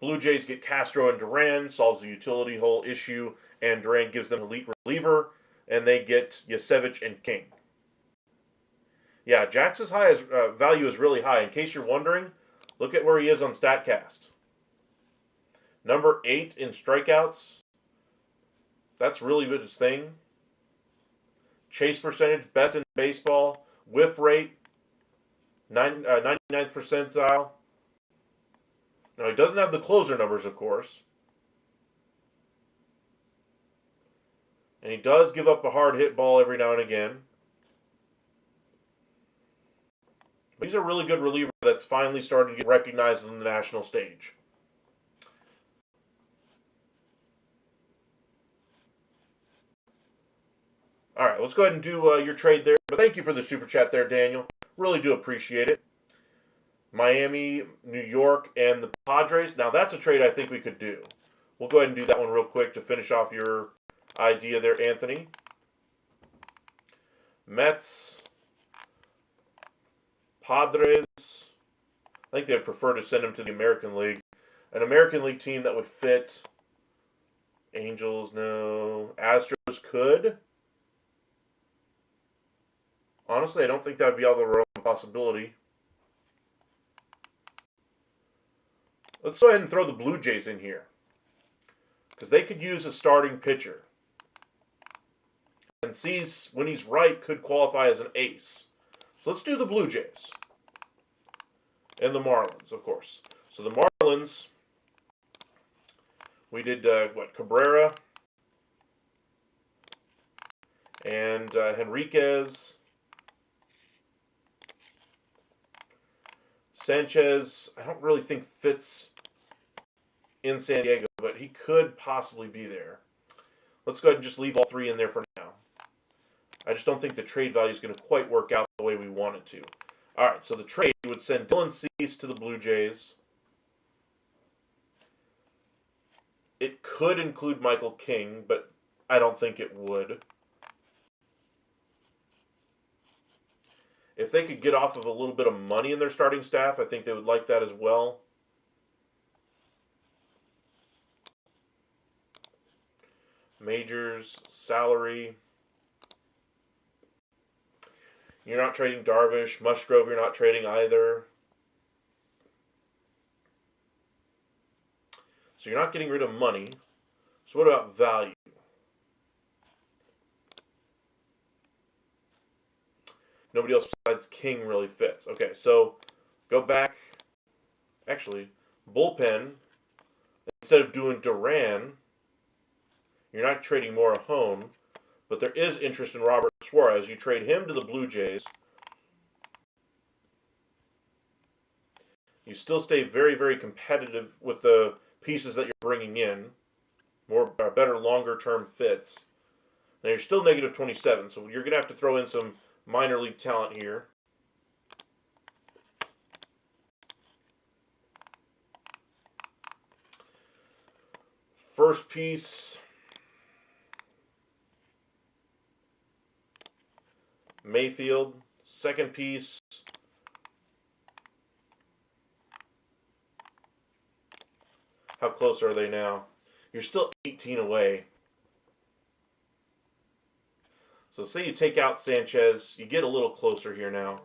Blue Jays get Castro and Duran, solves the utility hole issue, and Duran gives them elite reliever, and they get Yasevich and King. Yeah, Jax's value is really high. In case you're wondering, look at where he is on StatCast. Number 8 in strikeouts. That's really good his thing. Chase percentage, best in baseball. Whiff rate, 99th percentile. Now, he doesn't have the closer numbers, of course. And he does give up a hard hit ball every now and again. But he's a really good reliever that's finally starting to get recognized on the national stage. All right, let's go ahead and do your trade there. But thank you for the super chat there, Daniel. Really do appreciate it. Miami, New York, and the Padres. Now, that's a trade I think we could do. We'll go ahead and do that one real quick to finish off your idea there, Anthony. Mets, Padres. I think they'd prefer to send him to the American League. An American League team that would fit. Angels, no. Astros could. Honestly, I don't think that would be out of the realm of possibility. Let's go ahead and throw the Blue Jays in here. Because they could use a starting pitcher. And Cease, when he's right, could qualify as an ace. So let's do the Blue Jays. And the Marlins, of course. So the Marlins, we did, Cabrera. And Henriquez. Sanchez, I don't really think fits in San Diego, but he could possibly be there. Let's go ahead and just leave all three in there for now. I just don't think the trade value is going to quite work out the way we want it to. All right, so the trade would send Dylan Cease to the Blue Jays. It could include Michael King, but I don't think it would. If they could get off of a little bit of money in their starting staff, I think they would like that as well. Majors, salary. You're not trading Darvish. Musgrove, you're not trading either. So you're not getting rid of money. So what about value? Nobody else besides King really fits. Okay, so go back actually, bullpen, instead of doing Duran, you're not trading Morahone, but there is interest in Robert Suarez. You trade him to the Blue Jays. You still stay very, very competitive with the pieces that you're bringing in. Better, longer-term fits. Now, you're still negative 27, so you're going to have to throw in some minor league talent here. First piece, Mayfield. Second piece, how close are they now? You're still 18 away. So say you take out Sanchez, you get a little closer here now.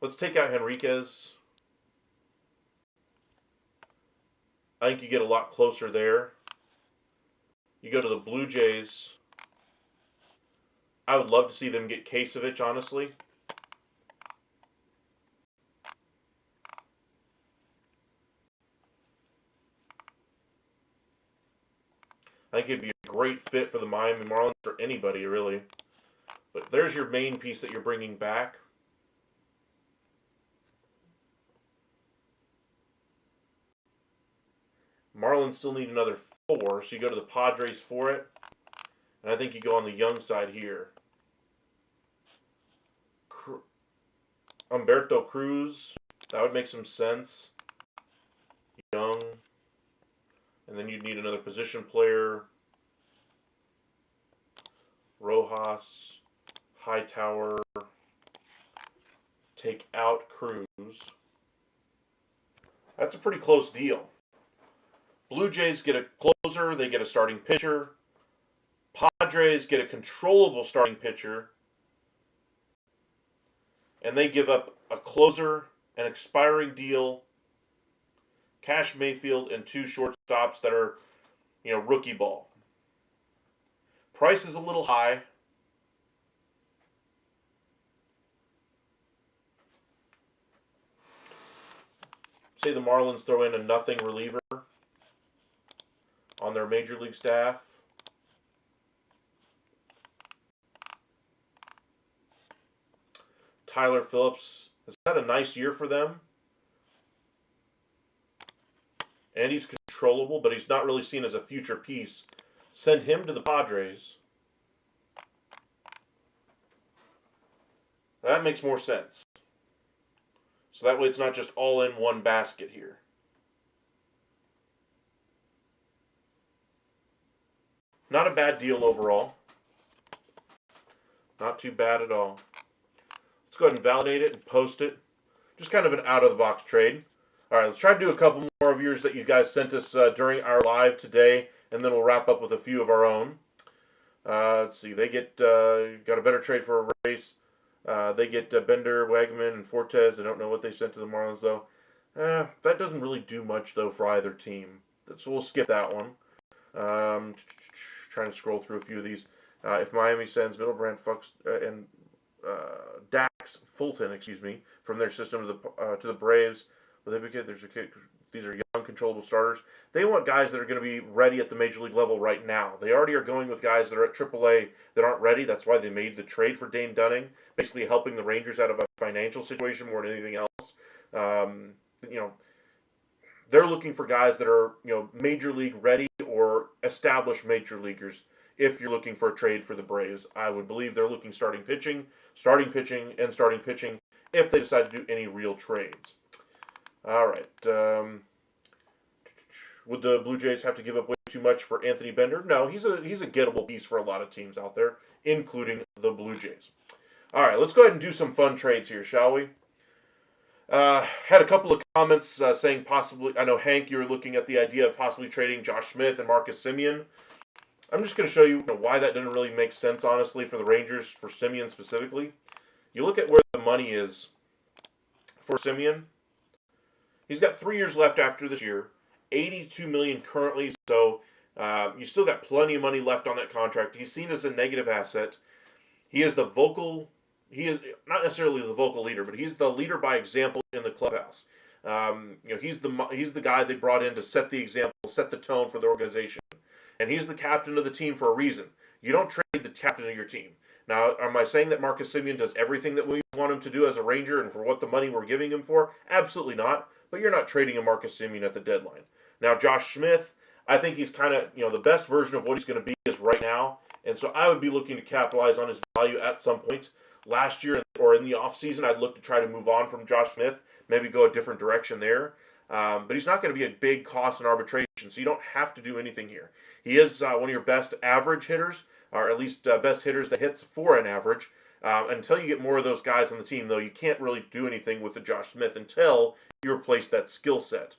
Let's take out Henriquez. I think you get a lot closer there. You go to the Blue Jays. I would love to see them get Kasevich, honestly. I think it'd be a great fit for the Miami Marlins or anybody, really. But there's your main piece that you're bringing back. Marlins still need another 4, so you go to the Padres for it. And I think you go on the young side here. Humberto Cruz, that would make some sense. Young. And then you'd need another position player. Rojas, Hightower. Take out Cruz. That's a pretty close deal. Blue Jays get a closer, they get a starting pitcher. Padres get a controllable starting pitcher. And they give up a closer, an expiring deal, Cash Mayfield, and 2 shortstops that are, rookie ball. Price is a little high. Say the Marlins throw in a nothing reliever on their major league staff. Tyler Phillips has had a nice year for them. And he's controllable, but he's not really seen as a future piece. Send him to the Padres. That makes more sense. So that way it's not just all in one basket here. Not a bad deal overall. Not too bad at all. Let's go ahead and validate it and post it. Just kind of an out-of-the-box trade. All right, let's try to do a couple more of yours that you guys sent us during our live today, and then we'll wrap up with a few of our own. Let's see. They got a better trade for a race. They get Bender, Wegman, and Fortes. I don't know what they sent to the Marlins, though. That doesn't really do much, though, for either team. So we'll skip that one. Trying to scroll through a few of these. If Miami sends Middlebrand, Fox, and Dax Fulton, from their system to the Braves, these are young, controllable starters. They want guys that are going to be ready at the major league level right now. They already are going with guys that are at AAA that aren't ready. That's why they made the trade for Dane Dunning, basically helping the Rangers out of a financial situation more than anything else. They're looking for guys that are major league ready or established major leaguers. If you're looking for a trade for the Braves, I would believe they're looking starting pitching, if they decide to do any real trades. All right. Would the Blue Jays have to give up way too much for Anthony Bender? No, he's a gettable piece for a lot of teams out there, including the Blue Jays. All right, let's go ahead and do some fun trades here, shall we? Had a couple of comments saying possibly, I know, Hank, you were looking at the idea of possibly trading Josh Smith and Marcus Semien. I'm just going to show you why that didn't really make sense, honestly, for the Rangers, for Semien specifically. You look at where the money is for Semien. He's got 3 years left after this year, $82 million currently, so You still got plenty of money left on that contract. He's seen as a negative asset. He is the vocal. He is not necessarily the vocal leader, but he's the leader by example in the clubhouse. He's the guy they brought in to set the example, set the tone for the organization, and he's the captain of the team for a reason. You don't trade the captain of your team. Now, am I saying that Marcus Semien does everything that we want him to do as a Ranger and for what the money we're giving him for? Absolutely not. But you're not trading a Marcus Semien at the deadline. Now, Josh Smith, I think he's kind of, the best version of what he's going to be is right now. And so I would be looking to capitalize on his value at some point. Last year or in the offseason, I'd look to try to move on from Josh Smith, maybe go a different direction there. But he's not going to be a big cost in arbitration, so you don't have to do anything here. He is one of your best average hitters, or at least best hitters that hits for an average. Until you get more of those guys on the team, though, you can't really do anything with the Josh Smith until you replace that skill set.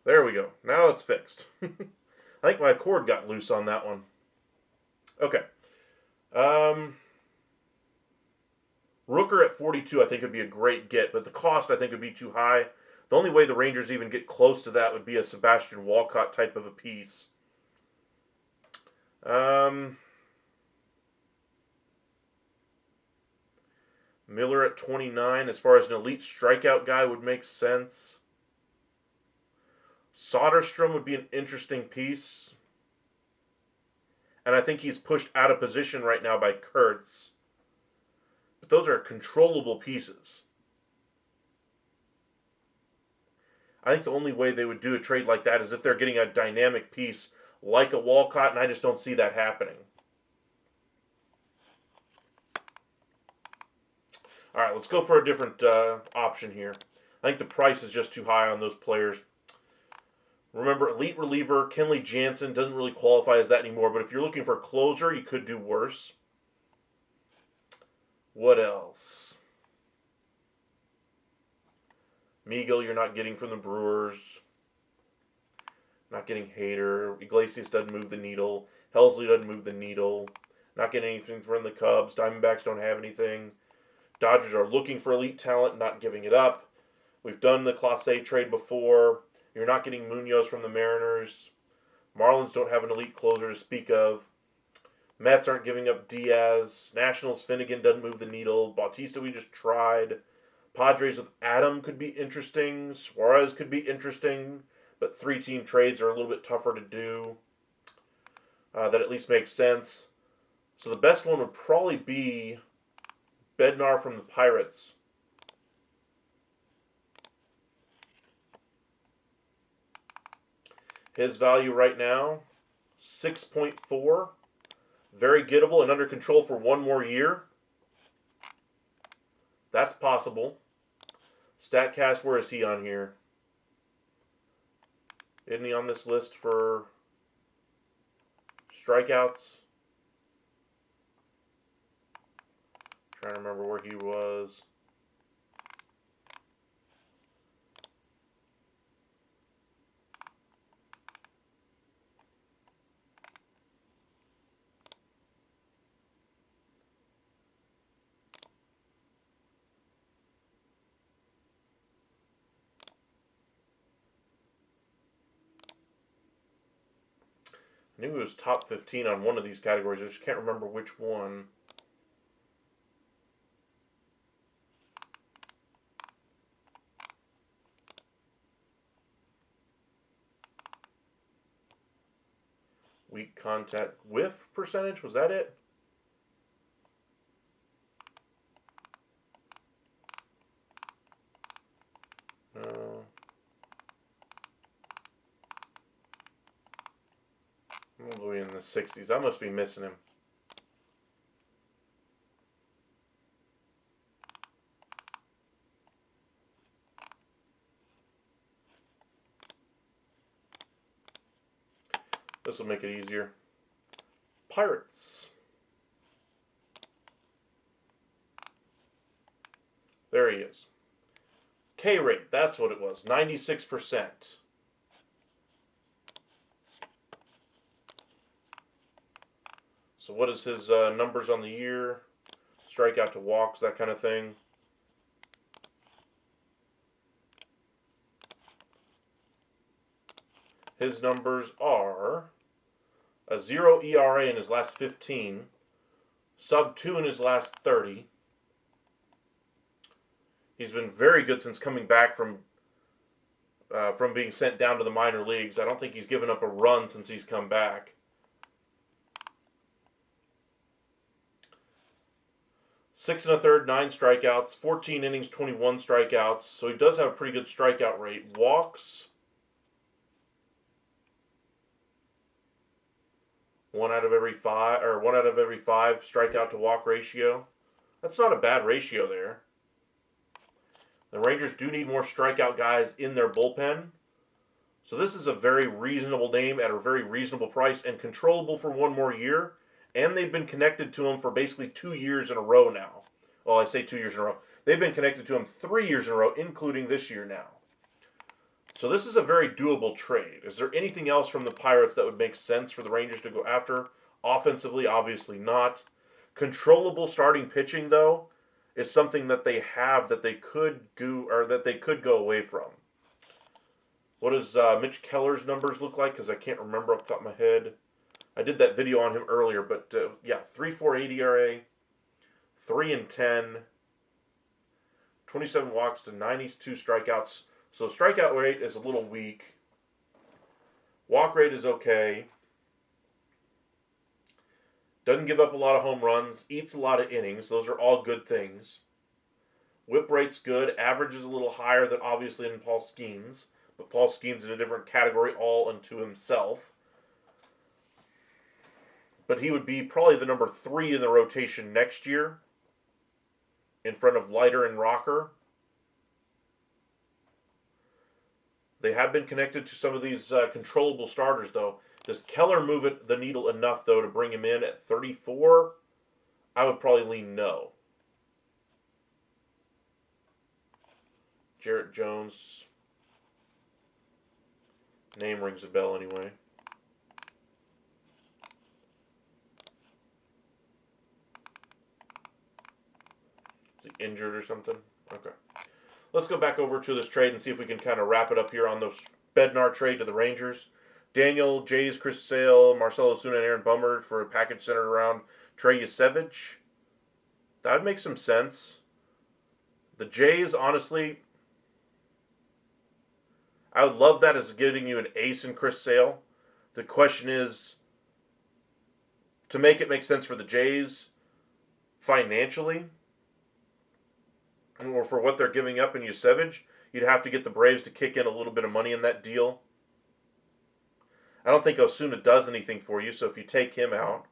There we go. Now it's fixed. I think my cord got loose on that one. Okay. Um, Rooker at 42, I think would be a great get, but the cost I think would be too high. The only way the Rangers even get close to that would be a Sebastian Walcott type of a piece. Um, Miller at 29, as far as an elite strikeout guy, would make sense. Soderstrom would be an interesting piece. And I think he's pushed out of position right now by Kurtz. But those are controllable pieces. I think the only way they would do a trade like that is if they're getting a dynamic piece like a Walcott, and I just don't see that happening. All right, let's go for a different option here. I think the price is just too high on those players. Remember, elite reliever Kenley Jansen doesn't really qualify as that anymore, but if you're looking for a closer, you could do worse. What else? Meagle, you're not getting from the Brewers. Not getting Hader. Iglesias doesn't move the needle. Helsley doesn't move the needle. Not getting anything from the Cubs. Diamondbacks don't have anything. Dodgers are looking for elite talent, not giving it up. We've done the Clase trade before. You're not getting Munoz from the Mariners. Marlins don't have an elite closer to speak of. Mets aren't giving up Diaz. Nationals, Finnegan doesn't move the needle. Bautista, we just tried. Padres with Adam could be interesting. Suarez could be interesting. But 3-team trades are a little bit tougher to do. That at least makes sense. So the best one would probably be Bednar from the Pirates. His value right now, 6.4. Very gettable and under control for one more year. That's possible. StatCast, where is he on here? Isn't he on this list for strikeouts? Trying to remember where he was. I knew he was top 15 on one of these categories. I just can't remember which one. Weak contact whiff percentage, was that it? No. Probably in the 60s. I must be missing him. This will make it easier. Pirates. There he is. K rate, that's what it was. 96%. So what is his numbers on the year? Strikeout to walks, that kind of thing. His numbers are a 0 ERA in his last 15, sub 2 in his last 30. He's been very good since coming back from being sent down to the minor leagues. I don't think he's given up a run since he's come back. 6 1/3, 9 strikeouts, 14 innings, 21 strikeouts. So he does have a pretty good strikeout rate. Walks, 1 out of every 5, or 1 out of every 5 strikeout to walk ratio. That's not a bad ratio there. The Rangers do need more strikeout guys in their bullpen. So this is a very reasonable name at a very reasonable price and controllable for one more year. And they've been connected to him for basically 2 years in a row now. Well, I say 2 years in a row. They've been connected to him 3 years in a row, including this year now. So this is a very doable trade. Is there anything else from the Pirates that would make sense for the Rangers to go after? Offensively, obviously not. Controllable starting pitching, though, is something that they have that they could go, or that they could go away from. What does Mitch Keller's numbers look like? Because I can't remember off the top of my head. I did that video on him earlier, but yeah, 3.48 ERA, 3-10, 27 walks to 92 strikeouts. So strikeout rate is a little weak. Walk rate is okay. Doesn't give up a lot of home runs. Eats a lot of innings. Those are all good things. Whip rate's good. Average is a little higher than obviously in Paul Skeens, But Paul Skeen's in a different category all unto himself. But he would be probably the number 3 in the rotation next year, in front of Leiter and Rocker. They have been connected to some of these controllable starters, though. Does Keller move the needle enough, though, to bring him in at 34? I would probably lean no. Jarrett Jones. Name rings a bell anyway. Is he injured or something? Okay. Let's go back over to this trade and see if we can kind of wrap it up here on the Bednar trade to the Rangers. Daniel, Jays, Chris Sale, Marcell Ozuna, and Aaron Bummer for a package centered around Trey Yasevich. That would make some sense. The Jays, honestly, I would love that as getting you an ace in Chris Sale. The question is, to make it make sense for the Jays financially, or for what they're giving up in Yasevich, you'd have to get the Braves to kick in a little bit of money in that deal. I don't think Osuna does anything for you, so if you take him out,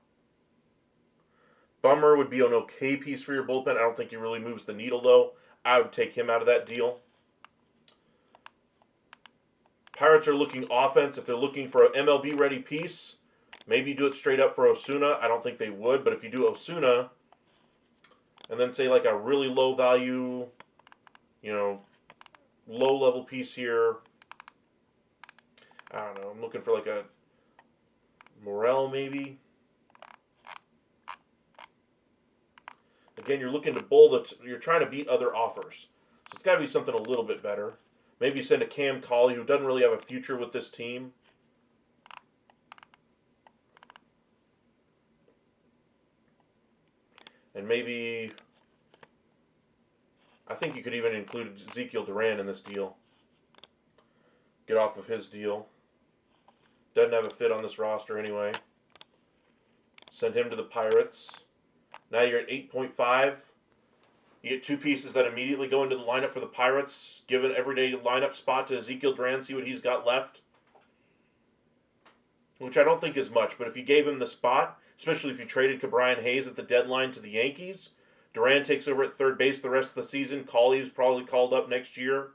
Bummer would be an okay piece for your bullpen. I don't think he really moves the needle, though. I would take him out of that deal. Pirates are looking offense. If they're looking for an MLB-ready piece, maybe do it straight up for Osuna. I don't think they would, but if you do Osuna, and then say like a really low value, low-level piece here, I don't know, I'm looking for like a Morel maybe. Again, you're looking to you're trying to beat other offers. So it's got to be something a little bit better. Maybe you send a Cam Cauley who doesn't really have a future with this team. And maybe, I think you could even include Ezekiel Duran in this deal. Get off of his deal. Doesn't have a fit on this roster anyway. Send him to the Pirates. Now you're at 8.5. You get 2 pieces that immediately go into the lineup for the Pirates. Give an everyday lineup spot to Ezekiel Duran, see what he's got left. Which I don't think is much, but if you gave him the spot, especially if you traded Ke'Bryan Hayes at the deadline to the Yankees, Duran takes over at third base the rest of the season. Cauley is probably called up next year.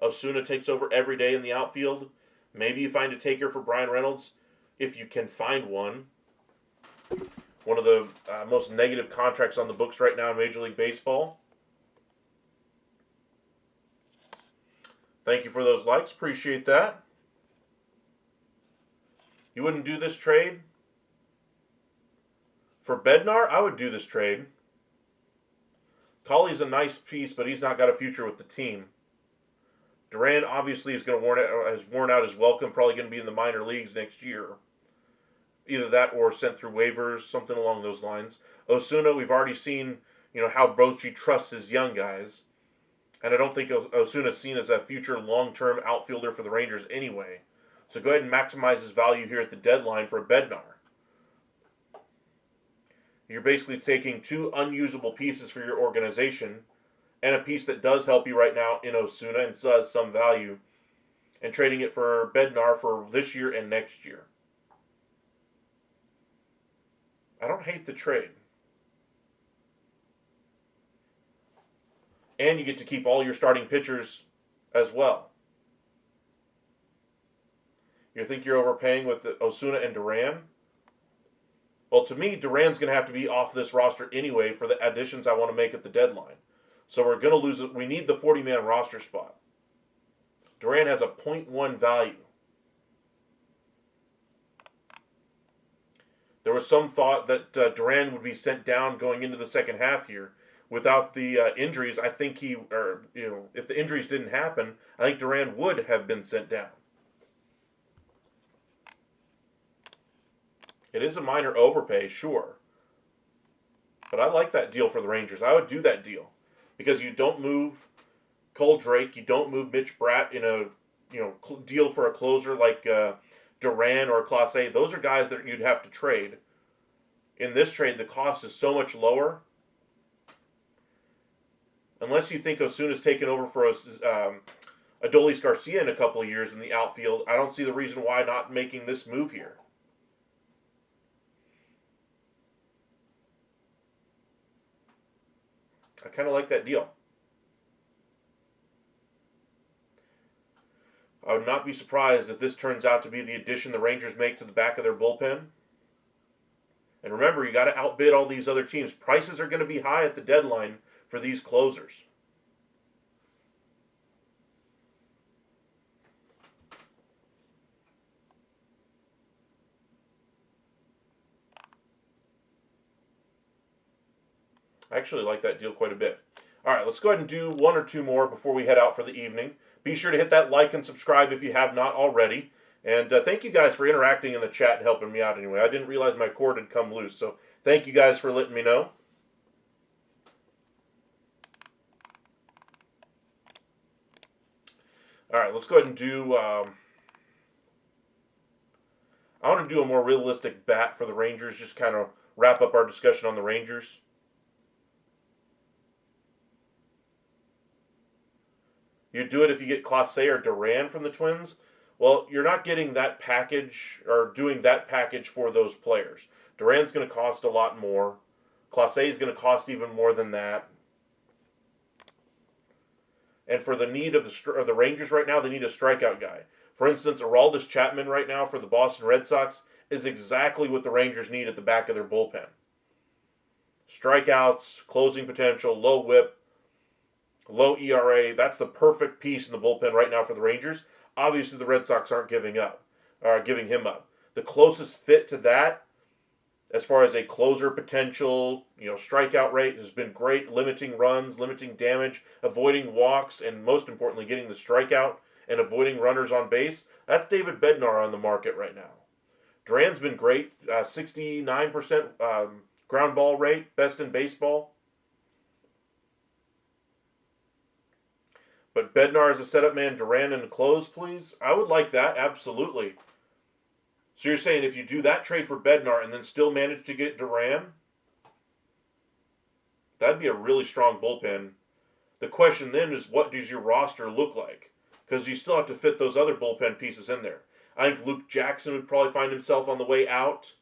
Osuna takes over every day in the outfield. Maybe you find a taker for Brian Reynolds, if you can find one. One of the most negative contracts on the books right now in Major League Baseball. Thank you for those likes. Appreciate that. You wouldn't do this trade? For Bednar, I would do this trade. Cauley's a nice piece, but he's not got a future with the team. Duran obviously has worn out his welcome, probably going to be in the minor leagues next year. Either that or sent through waivers, something along those lines. Osuna, we've already seen, how Bochy trusts his young guys. And I don't think Osuna's seen as a future long-term outfielder for the Rangers anyway. So go ahead and maximize his value here at the deadline for Bednar. You're basically taking 2 unusable pieces for your organization and a piece that does help you right now in Osuna and still has some value, and trading it for Bednar for this year and next year. I don't hate the trade. And you get to keep all your starting pitchers as well. You think you're overpaying with the Osuna and Duran? Well, to me, Duran's going to have to be off this roster anyway for the additions I want to make at the deadline. So we're going to lose it. We need the 40-man roster spot. Duran has a .1 value. There was some thought that Duran would be sent down going into the second half here. Without the injuries, I think if the injuries didn't happen, I think Duran would have been sent down. It is a minor overpay, sure. But I like that deal for the Rangers. I would do that deal. Because you don't move Cole Drake, you don't move Mitch Bratt in a deal for a closer like Duran or Clase A. Those are guys that you'd have to trade. In this trade, the cost is so much lower. Unless you think Osuna's taken over for Adolis Garcia in a couple of years in the outfield. I don't see the reason why not making this move here. I kind of like that deal. I would not be surprised if this turns out to be the addition the Rangers make to the back of their bullpen. And remember, you got to outbid all these other teams. Prices are going to be high at the deadline for these closers. I actually like that deal quite a bit. All right, let's go ahead and do one or two more before we head out for the evening. Be sure to hit that like and subscribe if you have not already. And thank you guys for interacting in the chat and helping me out anyway. I didn't realize my cord had come loose, so thank you guys for letting me know. All right, let's go ahead and do... I want to do a more realistic bat for the Rangers, just kind of wrap up our discussion on the Rangers. You do it if you get Clase or Duran from the Twins. Well, you're not getting that package or doing that package for those players. Duran's going to cost a lot more. Clase is going to cost even more than that. And for the need of the Rangers right now, they need a strikeout guy. For instance, Aroldis Chapman right now for the Boston Red Sox is exactly what the Rangers need at the back of their bullpen. Strikeouts, closing potential, low whip, low ERA. That's the perfect piece in the bullpen right now for the Rangers. Obviously, the Red Sox aren't giving him up. The closest fit to that, as far as a closer potential, strikeout rate, has been great, limiting runs, limiting damage, avoiding walks, and most importantly, getting the strikeout and avoiding runners on base. That's David Bednar on the market right now. Duran's been great, 69% ground ball rate, best in baseball. But Bednar as a setup man, Duran in the close, please? I would like that, absolutely. So you're saying if you do that trade for Bednar and then still manage to get Duran, that'd be a really strong bullpen. The question then is, what does your roster look like? Because you still have to fit those other bullpen pieces in there. I think Luke Jackson would probably find himself on the way out.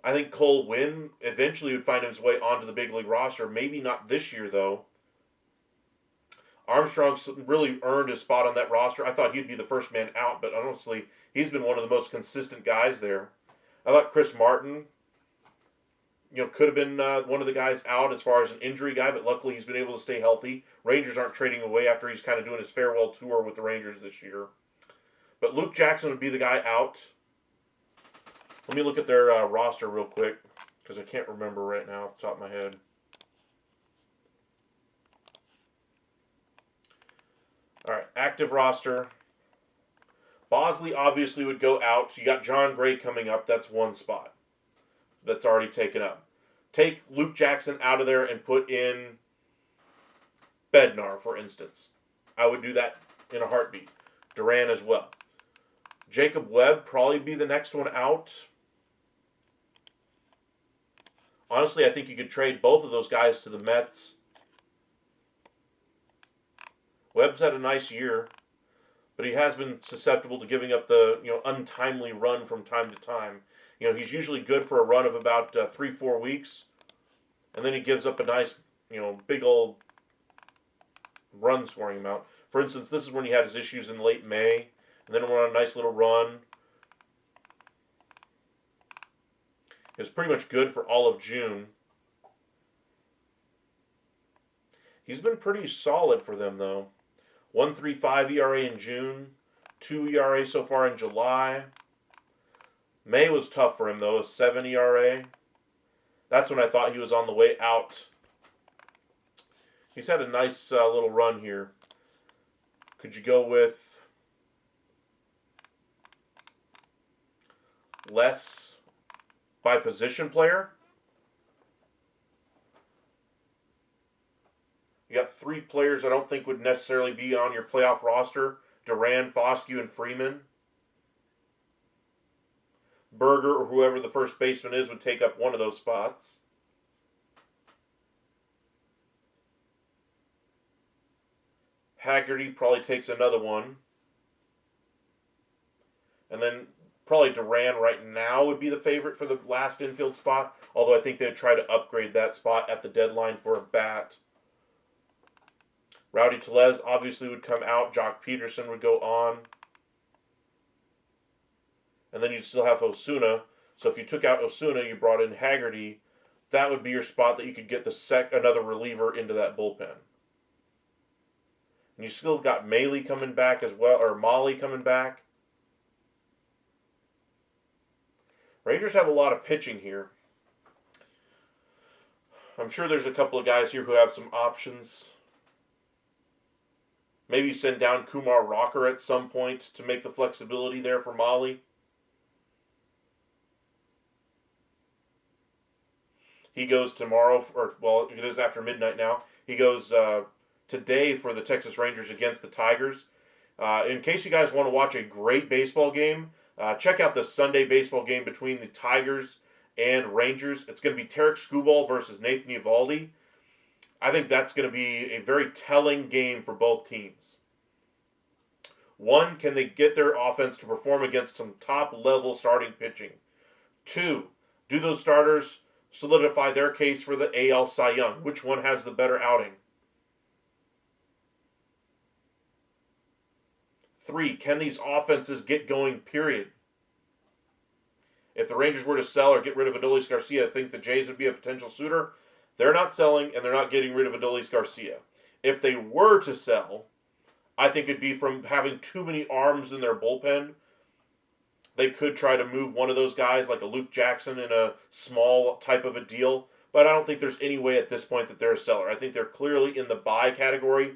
I think Cole Winn eventually would find his way onto the big league roster. Maybe not this year, though. Armstrong's really earned his spot on that roster. I thought he'd be the first man out, but honestly, he's been one of the most consistent guys there. I thought Chris Martin, could have been one of the guys out as far as an injury guy, but luckily he's been able to stay healthy. Rangers aren't trading away after he's kind of doing his farewell tour with the Rangers this year. But Luke Jackson would be the guy out. Let me look at their roster real quick, because I can't remember right now off the top of my head. All right, active roster. Bosley obviously would go out. You got John Gray coming up. That's one spot that's already taken up. Take Luke Jackson out of there and put in Bednar, for instance. I would do that in a heartbeat. Duran as well. Jacob Webb probably be the next one out. Honestly, I think you could trade both of those guys to the Mets. Webb's had a nice year, but he has been susceptible to giving up the untimely run from time to time. He's usually good for a run of about 3-4 weeks, and then he gives up a nice, big old run scoring amount. For instance, this is when he had his issues in late May, and then went on a nice little run. It was pretty much good for all of June. He's been pretty solid for them, though. 1.35 ERA in June, 2 ERA so far in July. May was tough for him, though, a 7 ERA. That's when I thought he was on the way out. He's had a nice little run here. Could you go with less by position player? You got 3 players I don't think would necessarily be on your playoff roster. Duran, Foscue, and Freeman. Berger, or whoever the first baseman is, would take up one of those spots. Haggerty probably takes another one. And then probably Duran right now would be the favorite for the last infield spot, although I think they'd try to upgrade that spot at the deadline for a bat. Rowdy Tellez obviously would come out. Jock Peterson would go on. And then you'd still have Osuna. So if you took out Osuna, you brought in Haggerty, that would be your spot that you could get another reliever into that bullpen. And you still got Maley coming back as well, or Molly coming back. Rangers have a lot of pitching here. I'm sure there's a couple of guys here who have some options. Maybe send down Kumar Rocker at some point to make the flexibility there for Molly. He goes tomorrow, it is after midnight now. He goes today for the Texas Rangers against the Tigers. In case you guys want to watch a great baseball game, check out the Sunday baseball game between the Tigers and Rangers. It's going to be Tarek Skubal versus Nathan Eovaldi. I think that's going to be a very telling game for both teams. One, can they get their offense to perform against some top-level starting pitching? Two, do those starters solidify their case for the AL Cy Young? Which one has the better outing? Three, can these offenses get going, period? If the Rangers were to sell or get rid of Adolis Garcia, I think the Jays would be a potential suitor. They're not selling, and they're not getting rid of Adolis Garcia. If they were to sell, I think it'd be from having too many arms in their bullpen. They could try to move one of those guys, like a Luke Jackson, in a small type of a deal. But I don't think there's any way at this point that they're a seller. I think they're clearly in the buy category.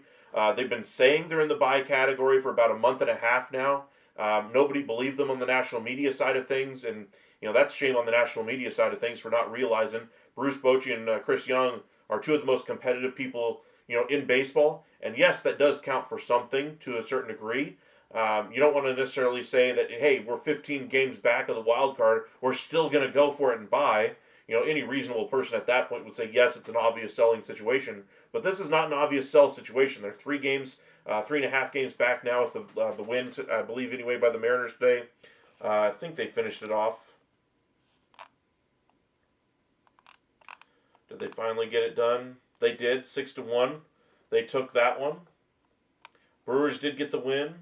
They've been saying they're in the buy category for about a month and a half now. Nobody believed them on the national media side of things, and that's shame on the national media side of things for not realizing Bruce Bochy and Chris Young are two of the most competitive people in baseball. And yes, that does count for something to a certain degree. You don't want to necessarily say that, hey, we're 15 games back of the wild card, we're still going to go for it and buy. Any reasonable person at that point would say, yes, it's an obvious selling situation. But this is not an obvious sell situation. They're 3.5 games back now with the win, I believe anyway, by the Mariners today. I think they finished it off. Did they finally get it done? They did, 6-1. They took that one. Brewers did get the win.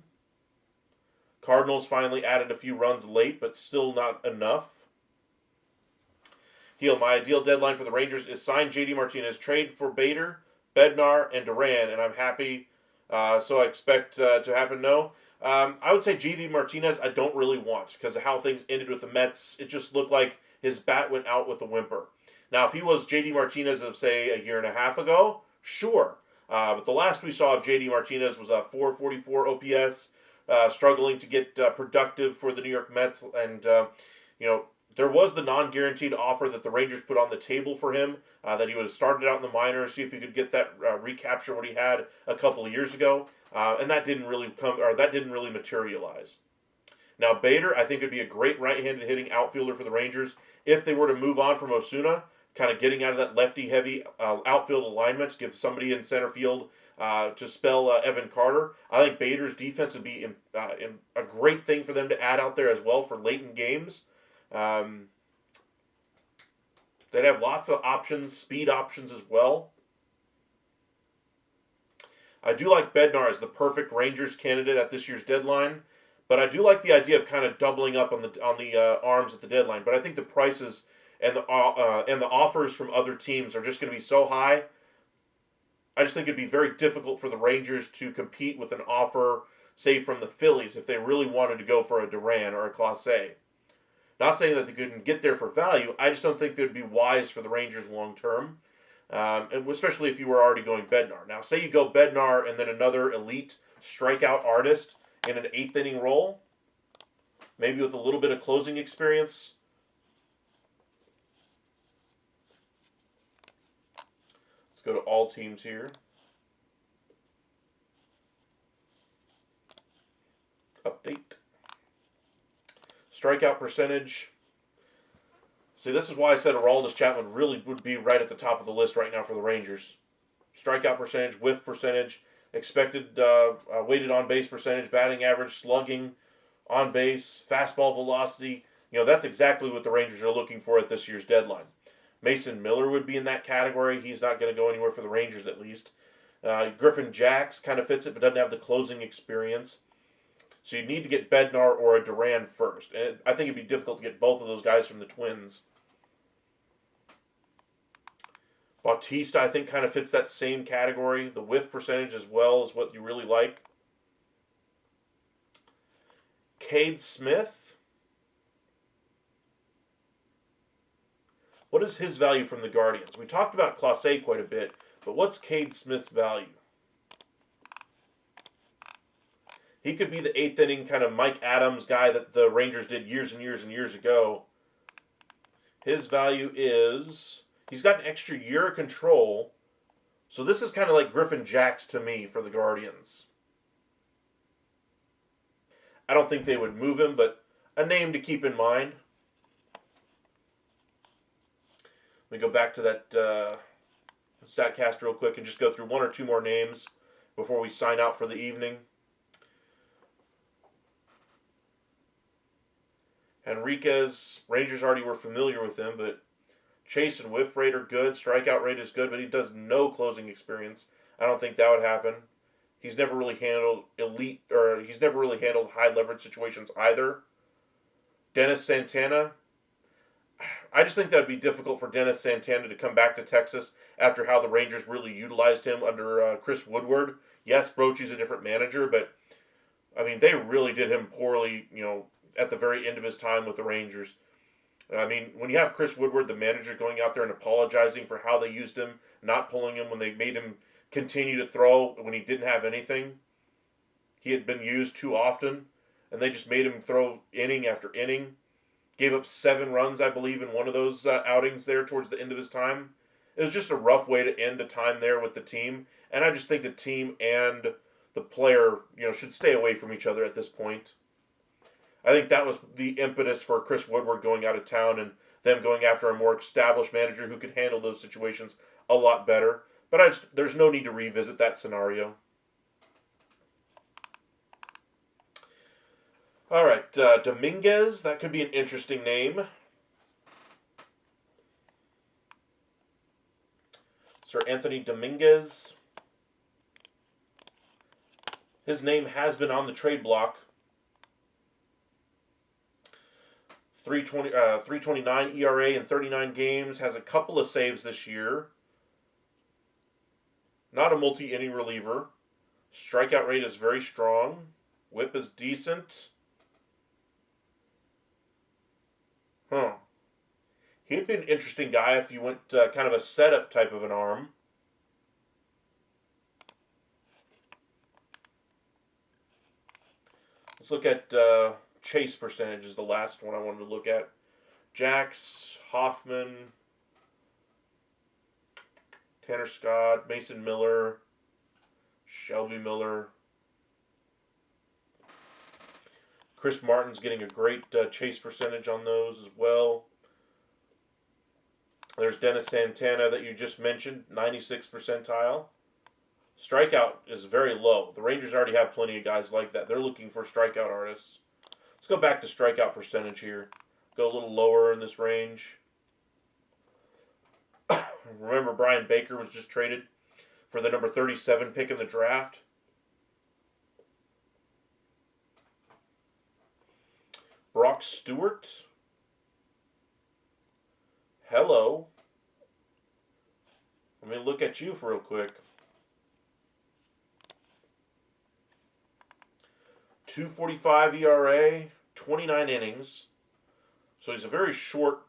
Cardinals finally added a few runs late, but still not enough. My ideal deadline for the Rangers is sign J.D. Martinez, trade for Bader, Bednar, and Duran, and I'm happy, so I expect to happen. No. I would say J.D. Martinez I don't really want because of how things ended with the Mets. It just looked like his bat went out with a whimper. Now, if he was J.D. Martinez of, say, a year and a half ago, sure. But the last we saw of J.D. Martinez was a 444 OPS, struggling to get productive for the New York Mets. And, there was the non-guaranteed offer that the Rangers put on the table for him, that he would have started out in the minors, see if he could get that recapture what he had a couple of years ago. And that didn't really materialize. Now, Bader, I think, would be a great right-handed hitting outfielder for the Rangers if they were to move on from Osuna, kind of getting out of that lefty-heavy outfield alignment, give somebody in center field to spell Evan Carter. I think Bader's defense would be a great thing for them to add out there as well for late in games. They'd have lots of options, speed options as well. I do like Bednar as the perfect Rangers candidate at this year's deadline, but I do like the idea of kind of doubling up on the arms at the deadline. But I think the prices and the offers from other teams are just going to be so high. I just think it'd be very difficult for the Rangers to compete with an offer, say, from the Phillies if they really wanted to go for a Duran or a Clase. Not saying that they couldn't get there for value. I just don't think they'd be wise for the Rangers long term, and especially if you were already going Bednar. Now, say you go Bednar and then another elite strikeout artist in an 8th inning role, maybe with a little bit of closing experience. Let's go to all teams here. Update. Strikeout percentage. See, this is why I said Aroldis Chapman really would be right at the top of the list right now for the Rangers. Strikeout percentage, whiff percentage. expected weighted on base percentage, batting average, slugging, on base, fastball velocity. That's exactly what the Rangers are looking for at this year's deadline. Mason Miller would be in that category. He's not going to go anywhere for the Rangers, at least. Griffin Jacks kind of fits it, but doesn't have the closing experience. So you need to get Bednar or a Duran first. And I think it'd be difficult to get both of those guys from the Twins. Bautista, I think, kind of fits that same category. The whiff percentage as well is what you really like. Cade Smith. What is his value from the Guardians? We talked about Clase quite a bit, but what's Cade Smith's value? He could be the eighth inning kind of Mike Adams guy that the Rangers did years and years and years ago. His value is, he's got an extra year of control, so this is kind of like Griffin Jacks to me for the Guardians. I don't think they would move him, but a name to keep in mind. Let me go back to that StatCast real quick and just go through one or two more names before we sign out for the evening. Henriquez, Rangers already were familiar with him, but chase and whiff rate are good. Strikeout rate is good, but he does no closing experience. I don't think that would happen. He's never really handled he's never really handled high leverage situations either. Dennis Santana, I just think that would be difficult for Dennis Santana to come back to Texas after how the Rangers really utilized him under Chris Woodward. Yes, Brochy's a different manager, but I mean, they really did him poorly, at the very end of his time with the Rangers. I mean, when you have Chris Woodward, the manager, going out there and apologizing for how they used him, not pulling him when they made him continue to throw when he didn't have anything. He had been used too often, and they just made him throw inning after inning. Gave up 7 runs, I believe, in one of those outings there towards the end of his time. It was just a rough way to end a time there with the team, and I just think the team and the player, should stay away from each other at this point. I think that was the impetus for Chris Woodward going out of town and them going after a more established manager who could handle those situations a lot better. But there's no need to revisit that scenario. All right, Dominguez, that could be an interesting name. Sir Anthony Dominguez. His name has been on the trade block. 3.29 ERA in 39 games. Has a couple of saves this year. Not a multi-inning reliever. Strikeout rate is very strong. Whip is decent. He'd be an interesting guy if you went kind of a setup type of an arm. Let's look at chase percentage is the last one I wanted to look at. Jacks, Hoffman, Tanner Scott, Mason Miller, Shelby Miller. Chris Martin's getting a great chase percentage on those as well. There's Dennis Santana that you just mentioned, 96th percentile. Strikeout is very low. The Rangers already have plenty of guys like that. They're looking for strikeout artists. Let's go back to strikeout percentage here. Go a little lower in this range. Remember, Brian Baker was just traded for the number 37 pick in the draft. Brock Stewart. Hello. Let me look at you for real quick. 2.45 ERA, 29 innings. So he's a very short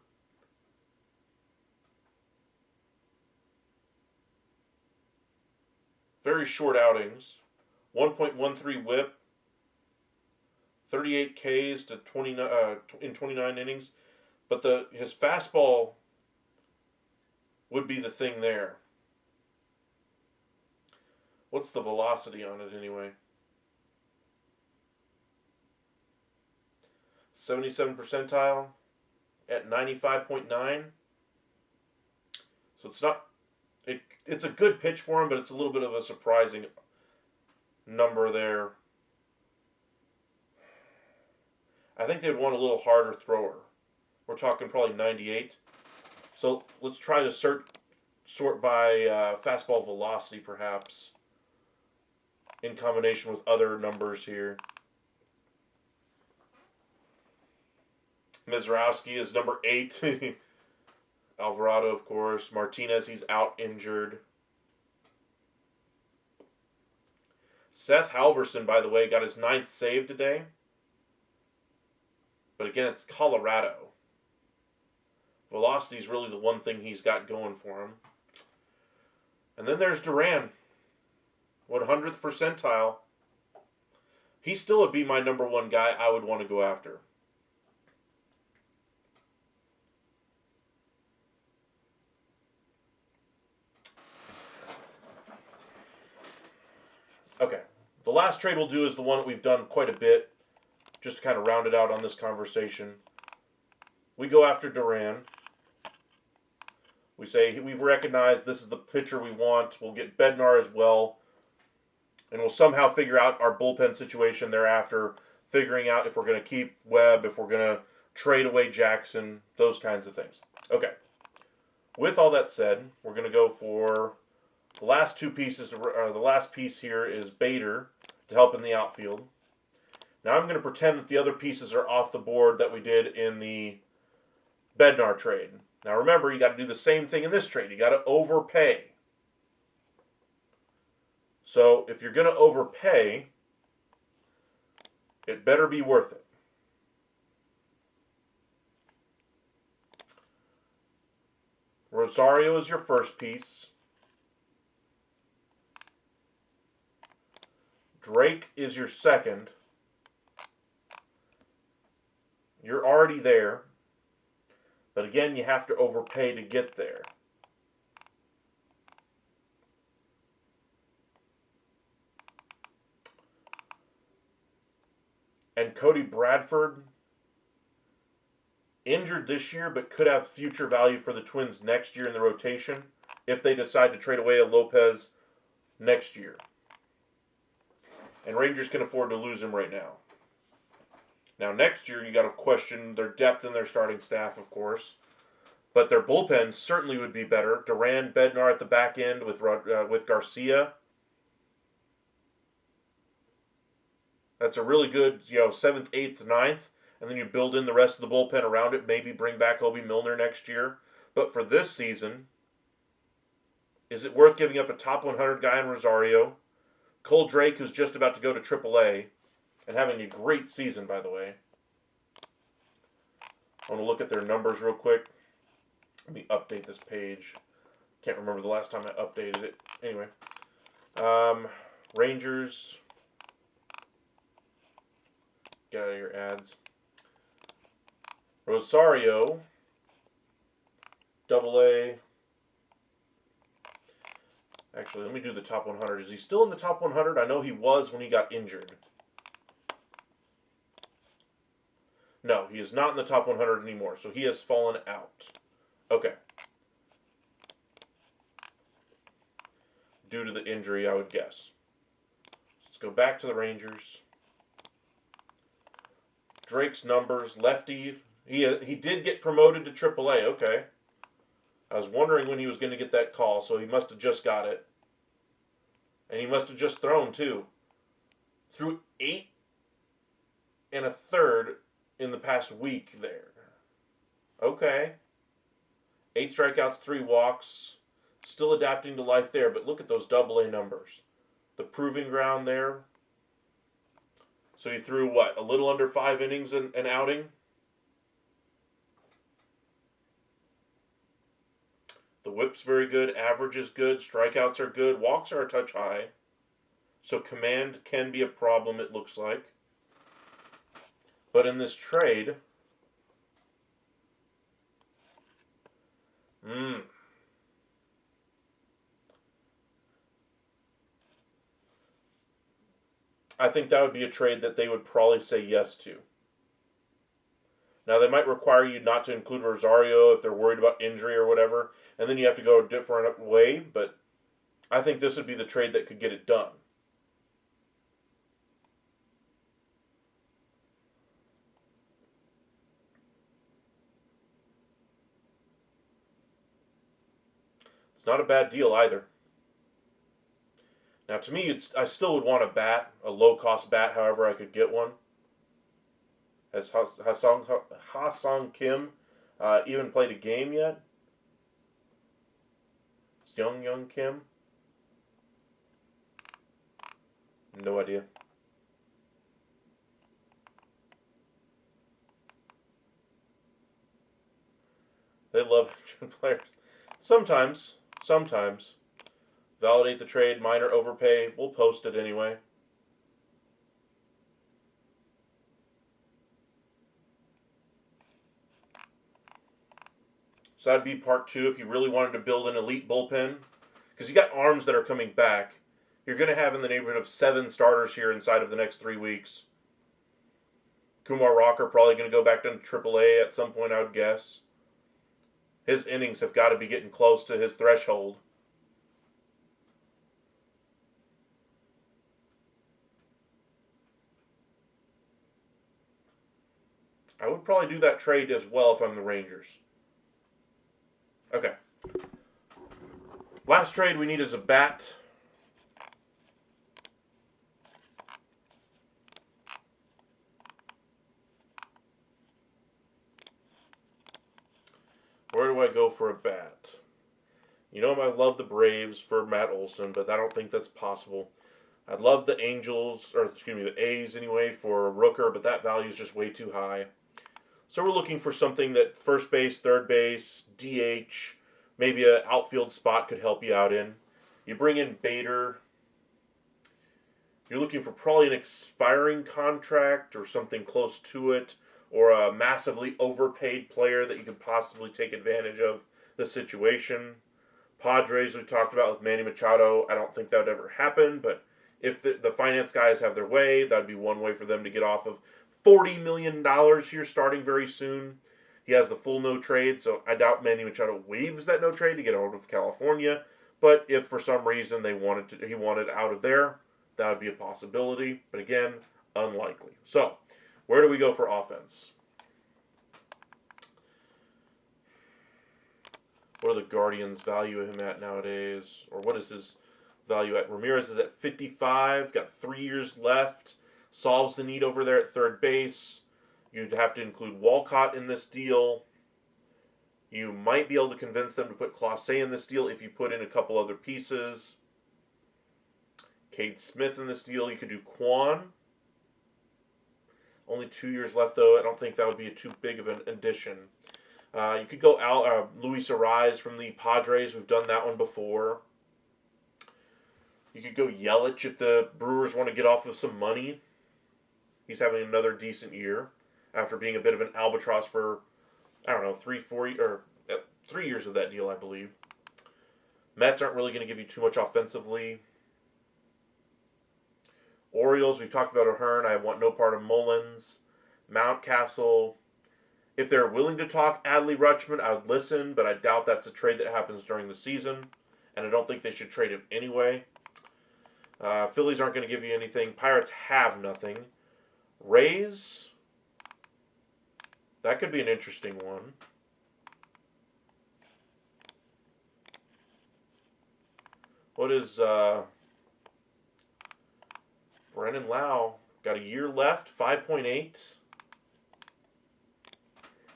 outings. 1.13 whip. 38 Ks to 29 in 29 innings. But his fastball would be the thing there. What's the velocity on it anyway? 77 percentile at 95.9. So it's not. It's a good pitch for him, but it's a little bit of a surprising number there. I think they'd want a little harder thrower. We're talking probably 98. So let's try to sort by fastball velocity, perhaps, in combination with other numbers here. Mizrowski is number 8. Alvarado, of course. Martinez, he's out injured. Seth Halverson, by the way, got his 9th save today. But again, it's Colorado. Velocity is really the one thing he's got going for him. And then there's Duran. 100th percentile. He still would be my number 1 guy I would want to go after. Okay. The last trade we'll do is the one that we've done quite a bit, just to kind of round it out on this conversation. We go after Duran. We say we recognize this is the pitcher we want. We'll get Bednar as well. And we'll somehow figure out our bullpen situation thereafter, figuring out if we're going to keep Webb, if we're going to trade away Jackson, those kinds of things. Okay. With all that said, we're going to go for the last 2 pieces. The last piece here is Bader to help in the outfield. Now I'm going to pretend that the other pieces are off the board that we did in the Bednar trade. Now remember, you got to do the same thing in this trade. You got to overpay. So if you're going to overpay, it better be worth it. Rosario is your first piece. Drake is your second. You're already there. But again, you have to overpay to get there. And Cody Bradford, injured this year, but could have future value for the Twins next year in the rotation if they decide to trade away a Lopez next year. And Rangers can afford to lose him right now. Now, next year, you got to question their depth in their starting staff, of course. But their bullpen certainly would be better. Duran, Bednar at the back end with Garcia. That's a really good, 7th, 8th, 9th. And then you build in the rest of the bullpen around it. Maybe bring back Obi Milner next year. But for this season, is it worth giving up a top 100 guy in Rosario? Cole Drake, who's just about to go to AAA. And having a great season, by the way. I want to look at their numbers real quick. Let me update this page. Can't remember the last time I updated it. Anyway. Rangers. Get out of your ads. Rosario. AA. Actually, let me do the top 100. Is he still in the top 100? I know he was when he got injured. No, he is not in the top 100 anymore, so he has fallen out. Okay. Due to the injury, I would guess. Let's go back to the Rangers. Drake's numbers, lefty. He did get promoted to AAA, okay. I was wondering when he was going to get that call, so he must have just got it. And he must have just thrown, too. Threw 8 1/3 in the past week there. Okay. 8 strikeouts, 3 walks. Still adapting to life there, but look at those AA numbers. The proving ground there. So he threw, what, a little under 5 innings an outing? The whip's very good, average is good, strikeouts are good, walks are a touch high. So command can be a problem, it looks like. But in this trade, I think that would be a trade that they would probably say yes to. Now, they might require you not to include Rosario if they're worried about injury or whatever, and then you have to go a different way, but I think this would be the trade that could get it done. It's not a bad deal either. Now, to me, I still would want a bat, a low-cost bat, however I could get one. Has Ha-Sung Kim even played a game yet? It's Young Kim? No idea. They love action players. Sometimes. Validate the trade, minor overpay. We'll post it anyway. So that'd be part two if you really wanted to build an elite bullpen. Because you got arms that are coming back. You're going to have in the neighborhood of 7 starters here inside of the next 3 weeks. Kumar Rocker probably going to go back down to AAA at some point, I would guess. His innings have got to be getting close to his threshold. I would probably do that trade as well if I'm the Rangers. Okay. Last trade we need is a bat. Where do I go for a bat? You know I love the Braves for Matt Olson, but I don't think that's possible. I'd love the Angels, or excuse me, the A's anyway for Rooker, but that value is just way too high. So we're looking for something that first base, third base, DH, maybe an outfield spot could help you out in. You bring in Bader. You're looking for probably an expiring contract or something close to it, or a massively overpaid player that you could possibly take advantage of the situation. Padres, we talked about with Manny Machado. I don't think that would ever happen, but if the finance guys have their way, that would be one way for them to get off of $40 million here starting very soon. He has the full no trade, so I doubt Manny Machado waives that no trade to get out of California. But if for some reason he wanted out of there, that would be a possibility. But again, unlikely. So, where do we go for offense? What are the Guardians' value him at nowadays? Or what is his value at? Ramirez is at 55, got 3 years left, solves the need over there at third base. You'd have to include Walcott in this deal. You might be able to convince them to put Clase in this deal if you put in a couple other pieces. Cade Smith in this deal. You could do Quan. Only 2 years left, though. I don't think that would be too big of an addition. You could go Luis Ariz from the Padres. We've done that one before. You could go Yelich if the Brewers want to get off of some money. He's having another decent year after being a bit of an albatross for, 3 years of that deal, I believe. Mets aren't really going to give you too much offensively. Orioles, we've talked about O'Hearn. I want no part of Mullins. Mountcastle. If they're willing to talk Adley Rutschman, I would listen, but I doubt that's a trade that happens during the season, and I don't think they should trade him anyway. Phillies aren't going to give you anything. Pirates have nothing. Rays, that could be an interesting one. What is Brennan Lau? Got a year left, 5.8.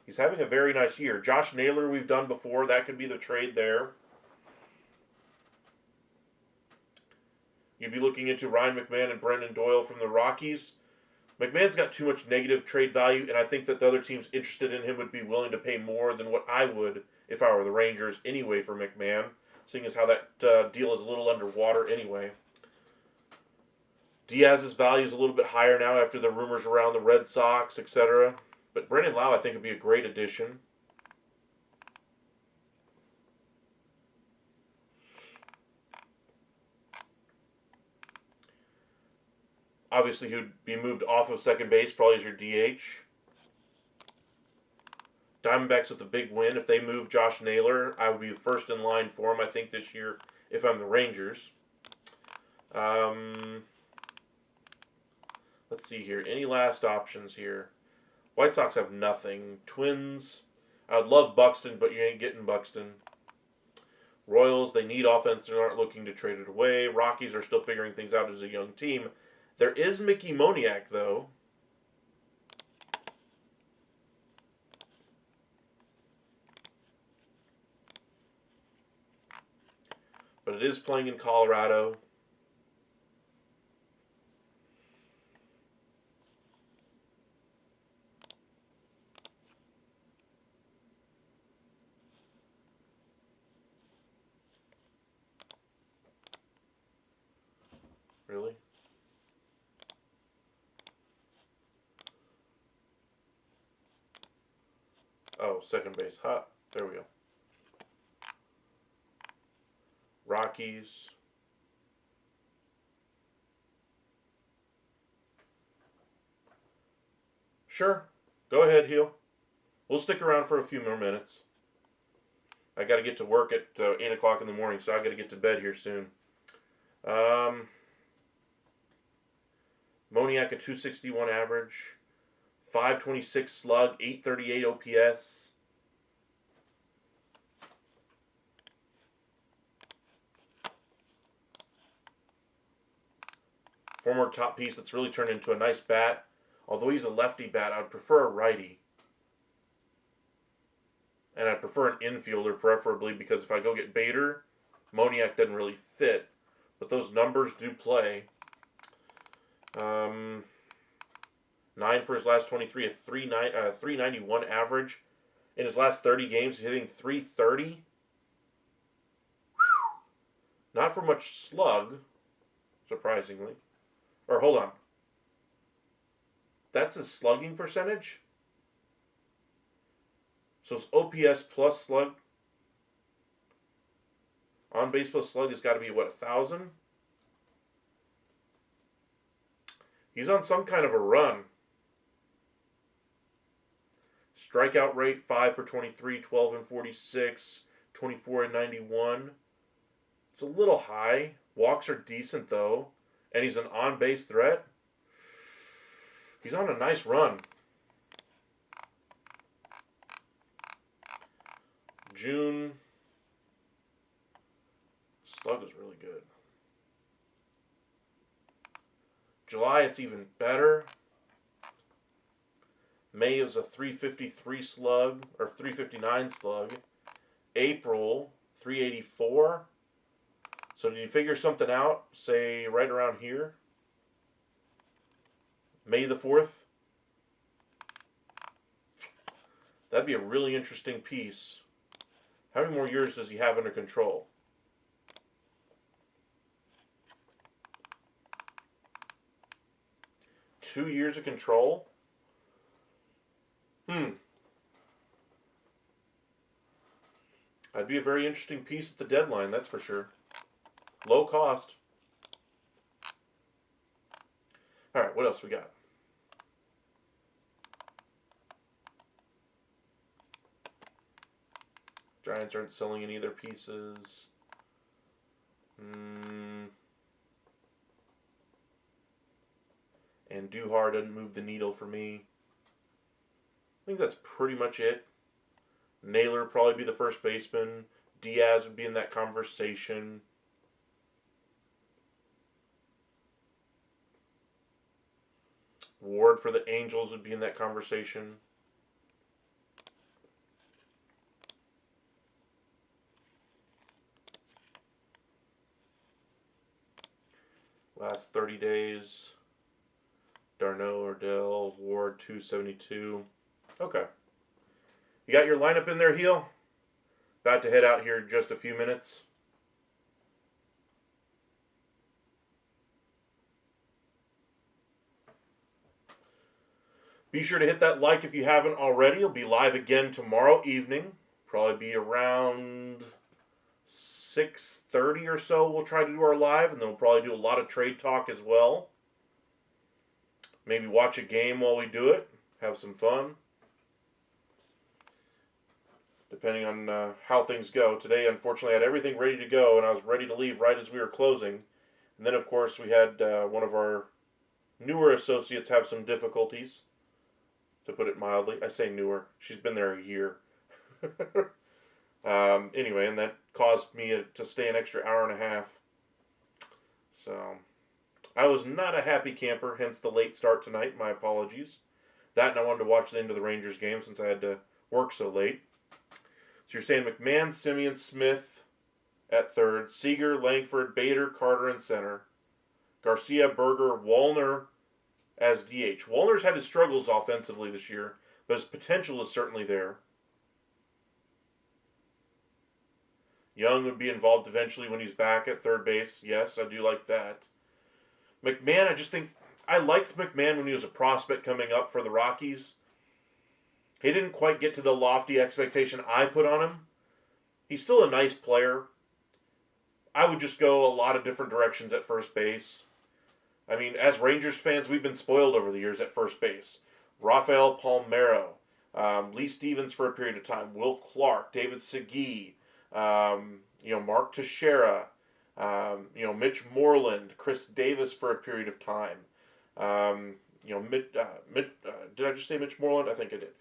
He's having a very nice year. Josh Naylor we've done before. That could be the trade there. You'd be looking into Ryan McMahon and Brendan Doyle from the Rockies. McMahon's got too much negative trade value, and I think that the other teams interested in him would be willing to pay more than what I would if I were the Rangers anyway for McMahon, seeing as how that deal is a little underwater anyway. Diaz's value is a little bit higher now after the rumors around the Red Sox, etc. But Brendan Lau, I think, would be a great addition. Obviously, he would be moved off of second base, probably as your DH. Diamondbacks with a big win. If they move Josh Naylor, I would be first in line for him, I think, this year, if I'm the Rangers. Let's see here. Any last options here? White Sox have nothing. Twins, I would love Buxton, but you ain't getting Buxton. Royals, they need offense. They aren't looking to trade it away. Rockies are still figuring things out as a young team. There is Mickey Moniak, though. But it is playing in Colorado. Really? Oh, second base. Hot. There we go. Rockies. Sure. Go ahead, Heel. We'll stick around for a few more minutes. I got to get to work at 8 o'clock in the morning, so I got to get to bed here soon. Moniak, a 261 average, 526 slug, 838 OPS. Former top piece that's really turned into a nice bat. Although he's a lefty bat, I'd prefer a righty. And I'd prefer an infielder, preferably, because if I go get Bader, Moniak doesn't really fit. But those numbers do play. 9 for his last 23, a 391 average. In his last 30 games, he's hitting 330. Not for much slug, surprisingly. Or hold on. That's his slugging percentage? So his OPS plus slug, on base plus slug has got to be, what, 1,000? He's on some kind of a run. Strikeout rate, 5 for 23, 12 and 46, 24 and 91. It's a little high. Walks are decent, though. And he's an on-base threat. He's on a nice run. June, slug is really good. July, it's even better. May, it was a 353 slug, or 359 slug. April, 384. So did you figure something out, say, right around here? May the 4th? That'd be a really interesting piece. How many more years does he have under control? Two years of control? That'd be a very interesting piece at the deadline, that's for sure. Low cost. All right, what else we got? Giants aren't selling any of their pieces. And Duhar doesn't move the needle for me. I think that's pretty much it. Naylor would probably be the first baseman. Diaz would be in that conversation. Ward for the Angels would be in that conversation. Last 30 days. Darno, Ardell, Ward, 272. Okay. You got your lineup in there, Heel? About to head out here in just a few minutes. Be sure to hit that like if you haven't already. It'll be live again tomorrow evening. Probably be around 6:30 or so we'll try to do our live, and then we'll probably do a lot of trade talk as well. Maybe watch a game while we do it. Have some fun. Depending on how things go. Today, unfortunately, I had everything ready to go, and I was ready to leave right as we were closing. And then, of course, we had one of our newer associates have some difficulties, to put it mildly. I say newer. She's been there a year. Anyway, and that caused me to stay an extra hour and a half. So I was not a happy camper, hence the late start tonight. My apologies. That, and I wanted to watch the end of the Rangers game since I had to work so late. So you're saying McMahon, Simeon, Smith at third, Seager, Langford, Bader, Carter in center, Garcia, Berger, Wallner as DH. Wallner's had his struggles offensively this year, but his potential is certainly there. Young would be involved eventually when he's back at third base. Yes, I do like that. McMahon, I just think I liked McMahon when he was a prospect coming up for the Rockies. He didn't quite get to the lofty expectation I put on him. He's still a nice player. I would just go a lot of different directions at first base. I mean, as Rangers fans, we've been spoiled over the years at first base. Rafael Palmeiro, Lee Stevens for a period of time, Will Clark, David Segui, Mark Teixeira, Mitch Moreland, Chris Davis for a period of time. Did I just say Mitch Moreland? I think I did.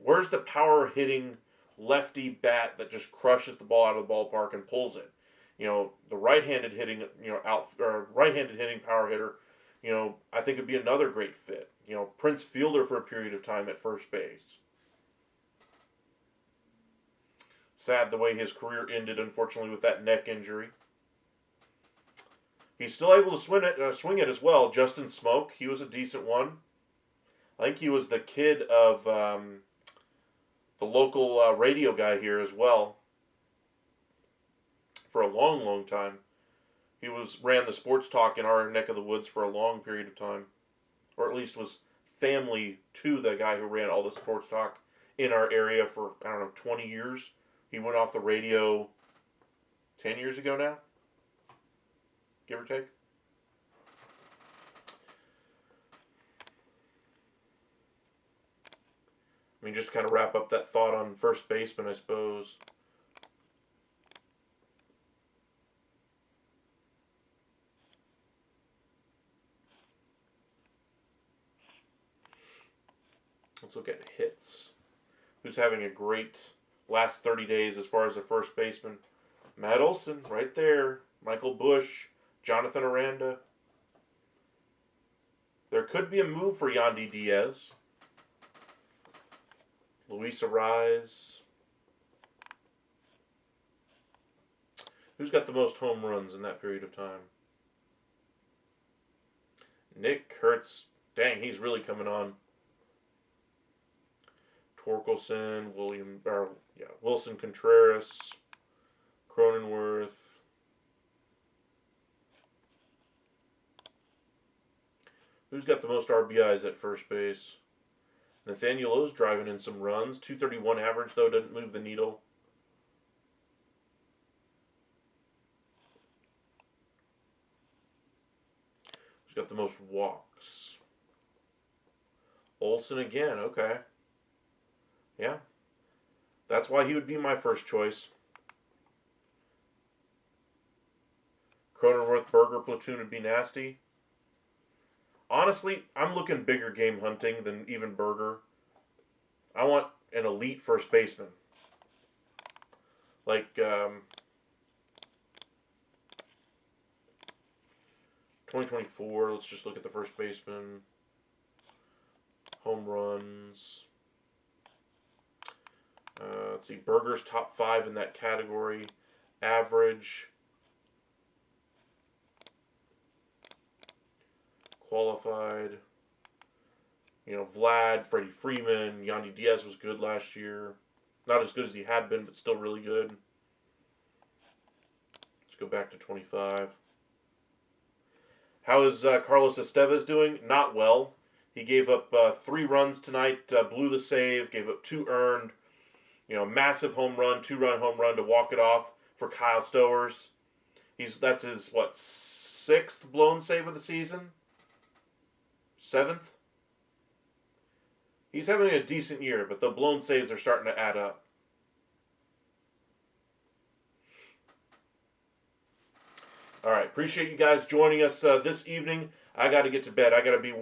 Where's the power hitting lefty bat that just crushes the ball out of the ballpark and pulls it? The right-handed hitting, right-handed hitting power hitter, I think would be another great fit. Prince Fielder for a period of time at first base. Sad the way his career ended, unfortunately, with that neck injury. He's still able to swing it as well. Justin Smoke, he was a decent one. I think he was the kid of the local radio guy here as well for a long, long time. He ran the sports talk in our neck of the woods for a long period of time, or at least was family to the guy who ran all the sports talk in our area for, 20 years. He went off the radio 10 years ago now, give or take. I mean, just to kind of wrap up that thought on first baseman, I suppose. Let's look at hits. Who's having a great last 30 days as far as the first baseman? Matt Olson, right there. Michael Busch, Jonathan Aranda. There could be a move for Yandy Diaz. Luis Ariz. Who's got the most home runs in that period of time? Nick Kurtz. Dang, he's really coming on. Torkelson, Wilson Contreras, Cronenworth. Who's got the most RBIs at first base? Nathaniel O's driving in some runs. 231 average, though, doesn't move the needle. Who's got the most walks? Olson again, okay. Yeah. That's why he would be my first choice. Cronenworth, Berger platoon would be nasty. Honestly, I'm looking bigger game hunting than even Berger. I want an elite first baseman. Like, 2024, let's just look at the first baseman. Home runs. Let's see, Berger's top 5 in that category. Average. Qualified. Vlad, Freddie Freeman, Yandy Diaz was good last year. Not as good as he had been, but still really good. Let's go back to 25. How is Carlos Estevez doing? Not well. He gave up 3 runs tonight, blew the save, gave up 2 earned. Massive home run, 2-run home run to walk it off for Kyle Stowers. That's his 6th blown save of the season? 7th? He's having a decent year, but the blown saves are starting to add up. All right, appreciate you guys joining us this evening. I got to get to bed. I got to be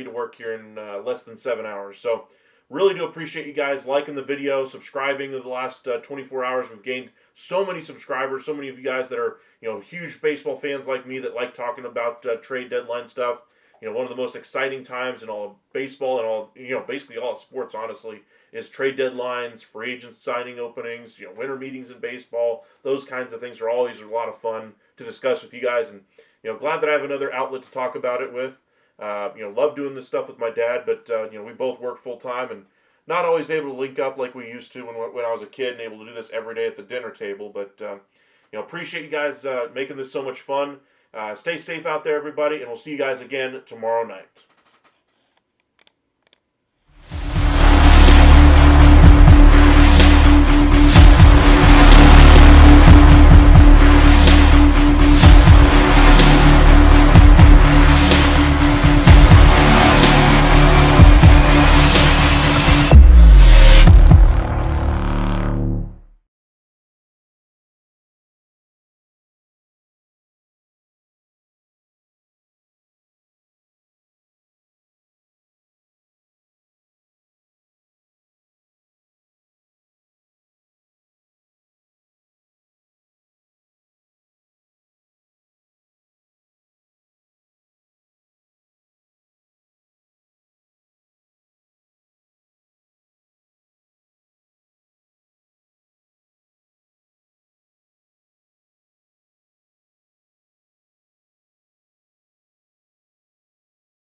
to work here in less than 7 hours. So really do appreciate you guys liking the video, subscribing in the last 24 hours. We've gained so many subscribers, so many of you guys that are, huge baseball fans like me that like talking about trade deadline stuff. One of the most exciting times in all of baseball and all, basically all of sports, honestly, is trade deadlines, free agent signing openings, winter meetings in baseball. Those kinds of things are always a lot of fun to discuss with you guys, and glad that I have another outlet to talk about it with. Love doing this stuff with my dad, but we both work full time and not always able to link up like we used to when I was a kid and able to do this every day at the dinner table. But appreciate you guys making this so much fun. Stay safe out there, everybody, and we'll see you guys again tomorrow night.